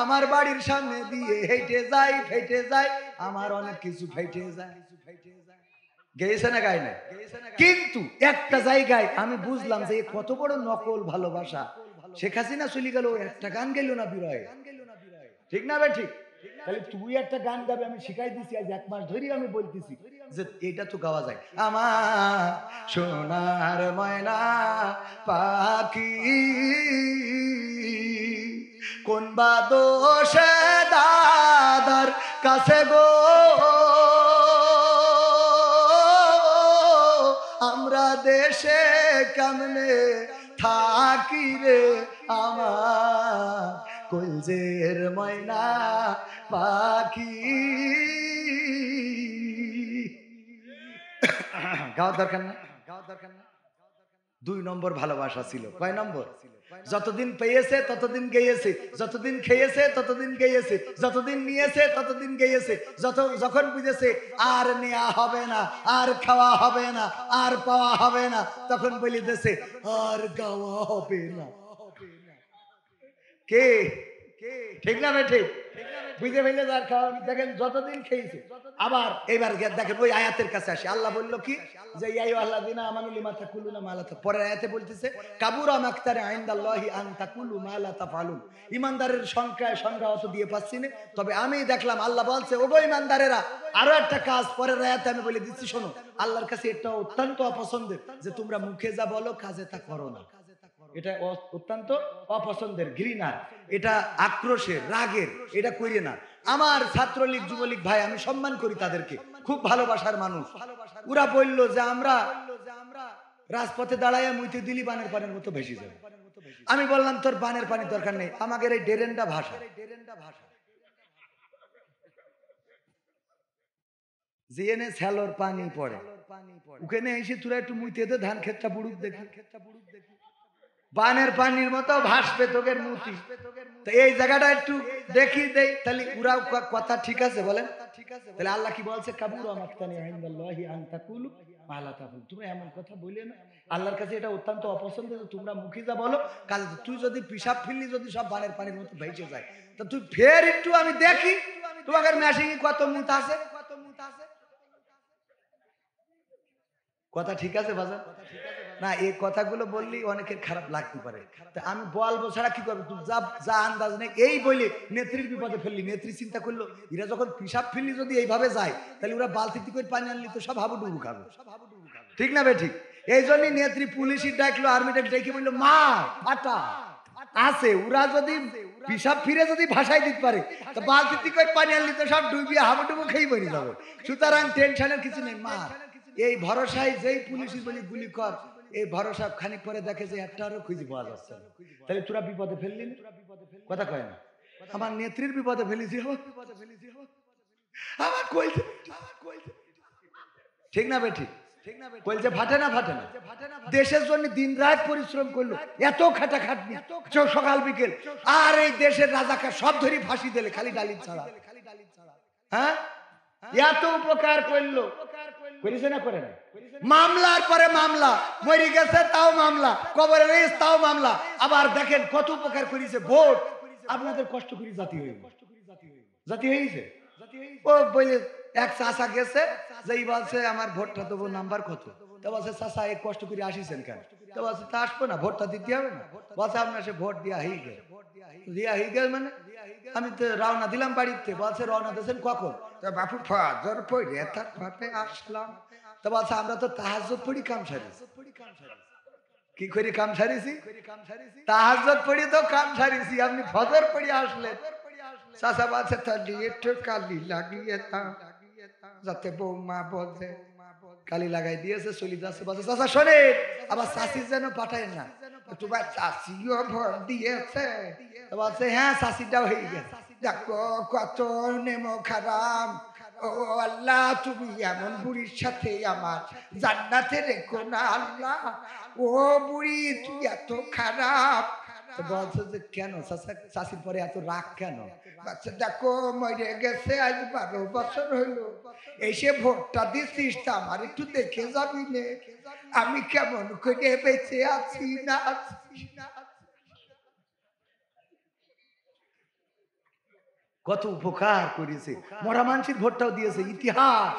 আমার বাড়ির সামনে দিয়ে হেঁটে যায়, ফেটে যায়, আমার অনেক কিছু ফেটে যায়। গেয়েছে না গায় না? কিন্তু একটা জায়গায় আমি বুঝলাম যে কত বড় নকল ভালোবাসা। শেখ হাসিনা চলে গেল, একটা গান গেল না বিরহে, ঠিক না বে ঠিক? তাহলে তুই একটা গান গাবে, আমি শিখাই দিছি আজ 1 মাস ধরে আমি বলতেছি যে এটা তো গাওয়া যায়। আমার সোনার ময়না পাখি কোন বা দোষে দাদার কাছে গো, আমরা দেশে কেমনে থাকি রে আমার কলজের ময়না পাখি। গাওয়া দরকার না, গাওয়া দরকার না। 2 নম্বর ভালোবাসা ছিল। কয় নম্বর? যতদিন পেয়েছে ততদিন গেয়েছে, যতদিন খেয়েছে ততদিন গেয়েছে, যতদিন নিয়েছে ততদিন গেয়েছে, যখন বুঝেছে আর নেওয়া হবে না, আর খাওয়া হবে না, আর পাওয়া হবে না, তখন বলিতেছে আর গাওয়া হবে না। কে? ঠিক না ঠিক? বুঝে ফেলে যার খাওয়া দেখেন যতদিন খেয়েছে। আবার এবার দেখেন ওই আয়াতের কাছে আসে, আল্লাহ বললো কি যে ইয়া আইয়ুহাল্লাযীনা আমানু লিমা তাকুলুনা মা লা তাফআলুন। পরের আয়াতে বলতেছে কাবুরা মাকতারা ইনদাল্লাহি আন তাকুলু মা লা তাফআলুন। ইমানদারের সংখ্যা অত দিয়ে পাচ্ছি না, তবে আমি দেখলাম আল্লাহ বলছে ওগো ইমানদারেরা আরো একটা কাজ পরের আয়াতে আমি বলে দিচ্ছি শোনো। আল্লাহর কাছে এটা অত্যন্ত অপছন্দের যে তোমরা মুখে যা বলো কাজে তা করো না। এটা অত্যন্ত অপছন্দের, ঘৃণার, এটা আক্রোশের, রাগের, এটা করিয়ে না। আমার ছাত্রলীগ যুবলীগ ভাই আমি সম্মান করি তাদেরকে, খুব ভালোবাসার মানুষ। ওরা বললো যে আমরা রাজপথে দাঁড়াইয়া মুইতে দিলি বানের পানির মতো ভেসে যাবে। আমি বললাম তোর বানের পানির দরকার নেই, আমাদের এই ডেরেন্ডা ভাষা, যেনে স্যালোর পানি পড়ে ওখানে এসে তোরা একটু মুইতে দে, ধান ক্ষেতটা বুড়ুক দেখি, বানের পানির মতো ভাসবে তোদের মুতি। তো এই জায়গাটা একটু দেখি দেই, তাহলে পুরা কথা ঠিক আছে বলেন? তাহলে আল্লাহ কি বলছে কাবুরা মাকতানি ইনদাল্লাহি আন তাকুলু মা লা তাফআলুন। তোমরা এমন কথা বলে না, আল্লাহর কাছে এটা অত্যন্ত অপছন্দের যে তোমরা মুখে যা বলো কাজে। তুই যদি পিশাব ফিরলি যদি সব বানের পানির মতো ভেসে যায়, তা তুই ফের একটু আমি দেখি তোমাদের মেশিনে কত মুত আছে। কথা ঠিক আছে বাজার না? এই কথাগুলো বললেই অনেকের খারাপ লাগতে পারে, তা আমি বলবো ছাড়া কি করবো? তুই যা আন্দাজ নেই এই বলে নেত্রীর বিপদে ফেললি। নেত্রী চিন্তা করলো এরা যখন পিসাব ফেললি যদি এইভাবে যায়, তাহলে ওরা বালতিতে করে পানি আনলি তো সব হাবুডুবু খাবে, ঠিক না বে ঠিক? এই জন্যই নেত্রী পুলিশই ডাকলো, আর্মিটা ডেকে বললো মা ফাটা আছে, ওরা যদি পিসাব ফিরে যদি ভাসাই দিতে পারে তো বালতিতে করে পানি আনলি তো সব ডুবিয়ে হাবুডুবু খেয়ে বেরিয়ে যাবে। সুতরাং টেনশনের কিছু নেই, মা এই ভরসায় যেই পুলিশই বলি গুলি কর, এই ভরসা খানিক পরে দেখে যে একটা আরো খুঁজে পাওয়া যাচ্ছে না। তাহলে তোরা বিপদে ফেললি না? কথা কয় না, আমার নেত্রীর বিপদে ফেলেছি, আমার কইছে, ঠিক না বেঠিক? কইছে ফাটে না, ফাটে না। দেশের জন্য দিন রাত পরিশ্রম করলো, এত খাটাখাটনি, সকাল বিকেল, আর এই দেশের রাজাকে সব ধরি ফাঁসি দিলে খালি ডালিম ছাড়া। হ্যাঁ, এত উপকার করলো, করেছে না করে না? মামলার পরে মামলা, মরে গেছে তাও মামলা, কবরে রয়েছে তাও মামলা। আবার দেখেন কত উপকার করেছে। ভোট আপনাদের কষ্ট করি জাতি হয়ে জাতি হয়েছে। ও বলে এক চাষা গেছে, যেই বলছে আমার ভোটটা দেবো, নাম্বার কত? তো বলছে চাষা এক কষ্ট করে আসিছেন কেন? তো বলছে তা আসবো না, ভোটটা দিতে হবে না। বলছে আপনার সে ভোট দিয়া হয়ে গেল। দিয়া হয়ে গেল মানে আমি তো রওনা দিলাম বাড়িতে। বলছে রওনা দিয়েছেন কখন? তো বাপু ফজর পড়ে তারপরে আসলাম। তো বলছে আমরা তো তাহাজ্জুদ পড়ি কাম সারিছি। কি করি কাম সারিছি? তাহাজ্জুদ পড়ি তো কাম সারিছি, আপনি ফজর পড়ি আসলেন। চাচা বলছে তাহলে একটু কালি লাগিয়ে দাও, যাতে বৌমা বলছে। কালি লাগাই দিয়েছে, চলে যাচ্ছে। বলছে চাচা শোনে, আবার চাষি যেন পাঠায় না, তোমার চাষিও ভোট দিয়েছে। বলছে হ্যাঁ, চাষিটাও হয়ে গেছে। দেখো কত নেমো খারাপ। ও আল্লাহ, তুমি এমন বুড়ির সাথে আমার জান্নাতে রেখো না আল্লাহ। ও বুড়ি তুই এত খারাপ। বলছে যে কেন চাষির পরে এত রাগ কেন? দেখো মরে গেছে আজ 12 বছর হইল, এসে ভোটটা দিছিস, আমার একটু দেখে যাবি নে, আমি কেমন করে বেঁচে আছি না। কত উপকার করেছে, মরা মানুষের ভোটটাও দিয়েছে। ইতিহাস,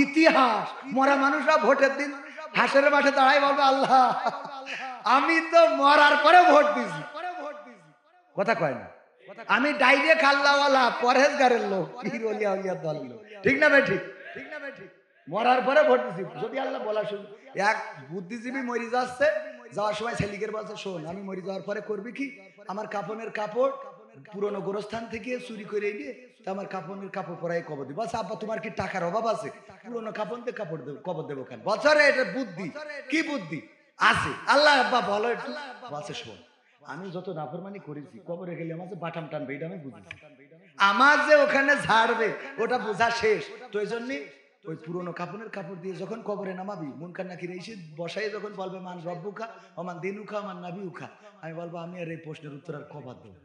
ইতিহাস। মরা মানুষরা ভোটের দিন হাসরের মাঠে দাঁড়ায় বলবে আল্লাহ আমি তো মরার পরে ভোট দিছি। কথা কয় না, আমি ডাইরেক্ট আল্লাহওয়ালা পরহেজগারের লোক, হিরোলিয়া উলিয়া দল লোক, ঠিক না ভাই? ঠিক, ঠিক না ভাই? ঠিক, মরার পরে ভোট দিছি। যদি আল্লাহ বলা শুনি, এক বুদ্ধিজীবী মরি যাচ্ছে, যাওয়ার সময় ছেলিকের বলছে শোন, আমি মরি যাওয়ার পরে করবি কি, আমার কাফনের কাপড় পুরনো গোরস্থান থেকে চুরি করে এনে আমার কাপনের কাপড় পরাই কবর দিব। বলছে আব্বা তোমার কি টাকার অভাব আছে, পুরনো কাপড় দিয়ে কাপড় দেবো, কবর দেবো কেন? বলছে এটা বুদ্ধি। কি বুদ্ধি আছে? আল্লাহ আব্বা বলো একটু। বলছে শোন, আমি যত নাফরমানি করেছি, কবরে গেলে আমার যে বাটাম টানবে এটা আমি বুঝেছি, আমার যে ওখানে ঝাড়বে ওটা বোঝা শেষ। তো এই জন্যে ওই পুরোনো কাপড়ের কাপড় দিয়ে যখন কবরে নামাবি, মুনকার নাকির এসে বসাই যখন বলবে মান রব্বুকা ওমান দিনুকা ওমান নাবিউকা, আমি বলবো আমি আর এই প্রশ্নের উত্তর আর কবার দেবো,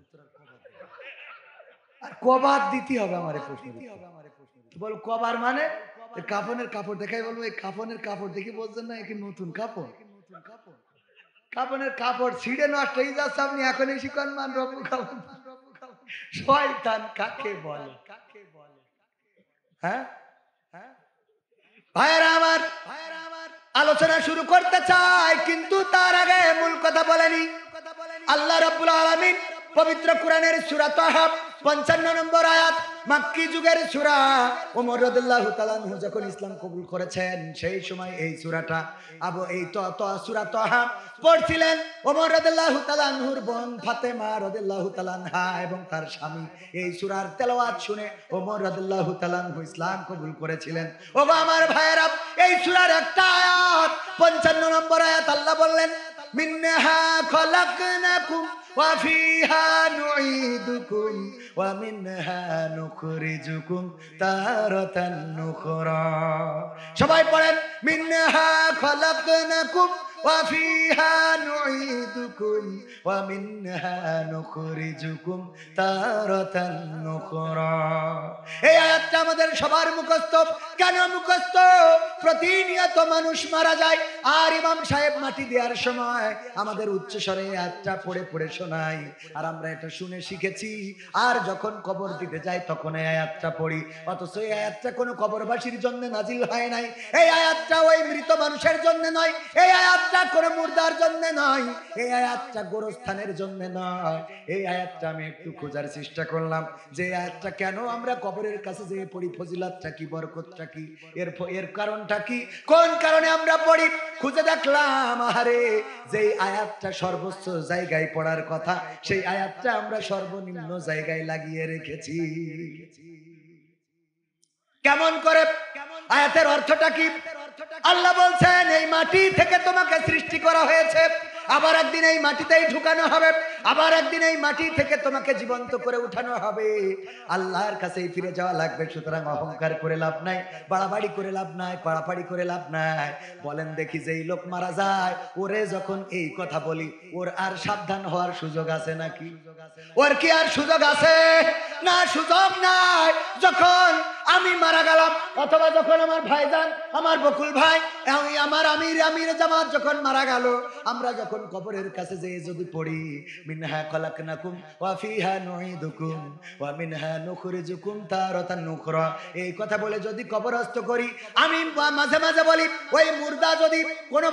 আর কবার দিতে হবে আমার এই প্রশ্নের উত্তর। বল কবার মানে কাপড়ের কাপড় দেখাই, বলবো এই কাপড়ের কাপড় দেখি বলছেন না কি নতুন কাপড়? কাপড়ের কাপড় ছিঁড়ে নষ্ট হয়ে যাচ্ছে, আপনি এখন এসে কোন মান রব্বুকা। শয়তান কাকে বলে? হ্যাঁ, ভাইয়েরা আমার, আলোচনা শুরু করতে চাই, কিন্তু তার আগে মূল কথা বলেনি। আল্লাহ রাব্বুল আলামিন পবিত্র কোরআনের সূরা তাহা 55 নম্বর আয়াত, মাক্কি যুগের সূরা। ওমর রাদিয়াল্লাহু তাআলা আনহু যখন ইসলাম কবুল করেছেন, সেই সময় এই সূরাটা এই সূরা তাহা পড়ছিলেন ওমর রাদিয়াল্লাহু তাআলা আনহুর বোন ফাতেমা রাদিয়াল্লাহু তাআলা আনহা এবং তার স্বামী। এই সূরার তেলাওয়াত শুনে ওমর রাদিয়াল্লাহু তাআলা আনহু ইসলাম কবুল করেছিলেন। ওগো আমার ভাইয়েরা, এই সূরার একটা আয়াত 55 নম্বর আয়াত, আল্লাহ বললেন মিনহা খলাকনাকুম ওয়া ফিহা নুঈদুকুম ওয়া মিনহা নুখরিজুকুম তারাতান নুখরা। সবাই পড়েন, মিনহা খলাকনাকুম ওয়া ফিহা নুঈদুকুম ওয়া মিনহা নুখরিজুকুম তারাতান নুখরা। এই আয়াতটা আমাদের সবার মুখস্থ। কেন মুখস্থ? প্রতিনিয়ত মানুষ মারা যায়, আর ইমাম সাহেব মাটি দেওয়ার সময় আমাদের উচ্চ স্বরে আয়াতটা পড়ে পড়ে শোনায়, আর আমরা এটা শুনে শিখেছি। আর যখন কবর দিতে যাই তখন এই আয়াতটা পড়ি, অথচ এই আয়াতটা কোনো কবরবাসীর জন্য নাজিল হয় নাই। এই আয়াতটা ওই মৃত মানুষের জন্য নয়, এই আয়াতটা কোনো মুর্দার জন্য নয়, এই আয়াতটা গোরস্থানের জন্য নয়। এই আয়াতটা আমি একটু খোঁজার চেষ্টা করলাম যে আয়াতটা কেন আমরা কবরের কাছে যে পড়ি, ফজিলতটা কি, বরকতটা কি, এর কারণটা কি, কোন কারণে আমরা পড়ি। খুঁজে দেখলাম, আহারে যে আয়াতটা সর্বোচ্চ জায়গায় পড়ার কথা, সেই আয়াতটা আমরা সর্বনিম্ন জায়গায় লাগিয়ে রেখেছি। কেমন করে? আয়াতের অর্থটা কি? আল্লাহ বলছেন এই মাটি থেকে তোমাকে সৃষ্টি করা হয়েছে, আবার একদিন এই মাটিতেই ঢুকানো হবে, আবার একদিন এই মাটি থেকে তোমাকে জীবন্ত করে উঠানো হবে। আল্লাহর কাছেই ফিরে যাওয়া লাগবে। সুতরাং অহংকার করে লাভ নাই, বাড়াবাড়ি করে লাভ নাই, পাড়াপাড়ি করে লাভ নাই। বলেন দেখি যেই লোক মারা যায় ওরে যখন এই কথা বলি ওর আর সাবধান হওয়ার সুযোগ আছে নাকি? ওর কি আর সুযোগ আছে? না, সুযোগ নাই। যখন আমি মারা গেলাম, অথবা যখন আমার ভাইজান, আমার বকুল ভাই, আমার আমির জামাত যখন মারা গেল, আমরা যখন কবরের কাছে যেয়ে যদি পড়ি মিনহা খলাকনাকুম ওয়া ফিহা নুঈদুকুম ওয়া মিনহা নুখরিজুকুম তারাতান নুখরা, এই কথা বলে যদি কবরস্থ করি, আমি মাঝে মাঝে বলি ওই মুর্দা যদি কোনো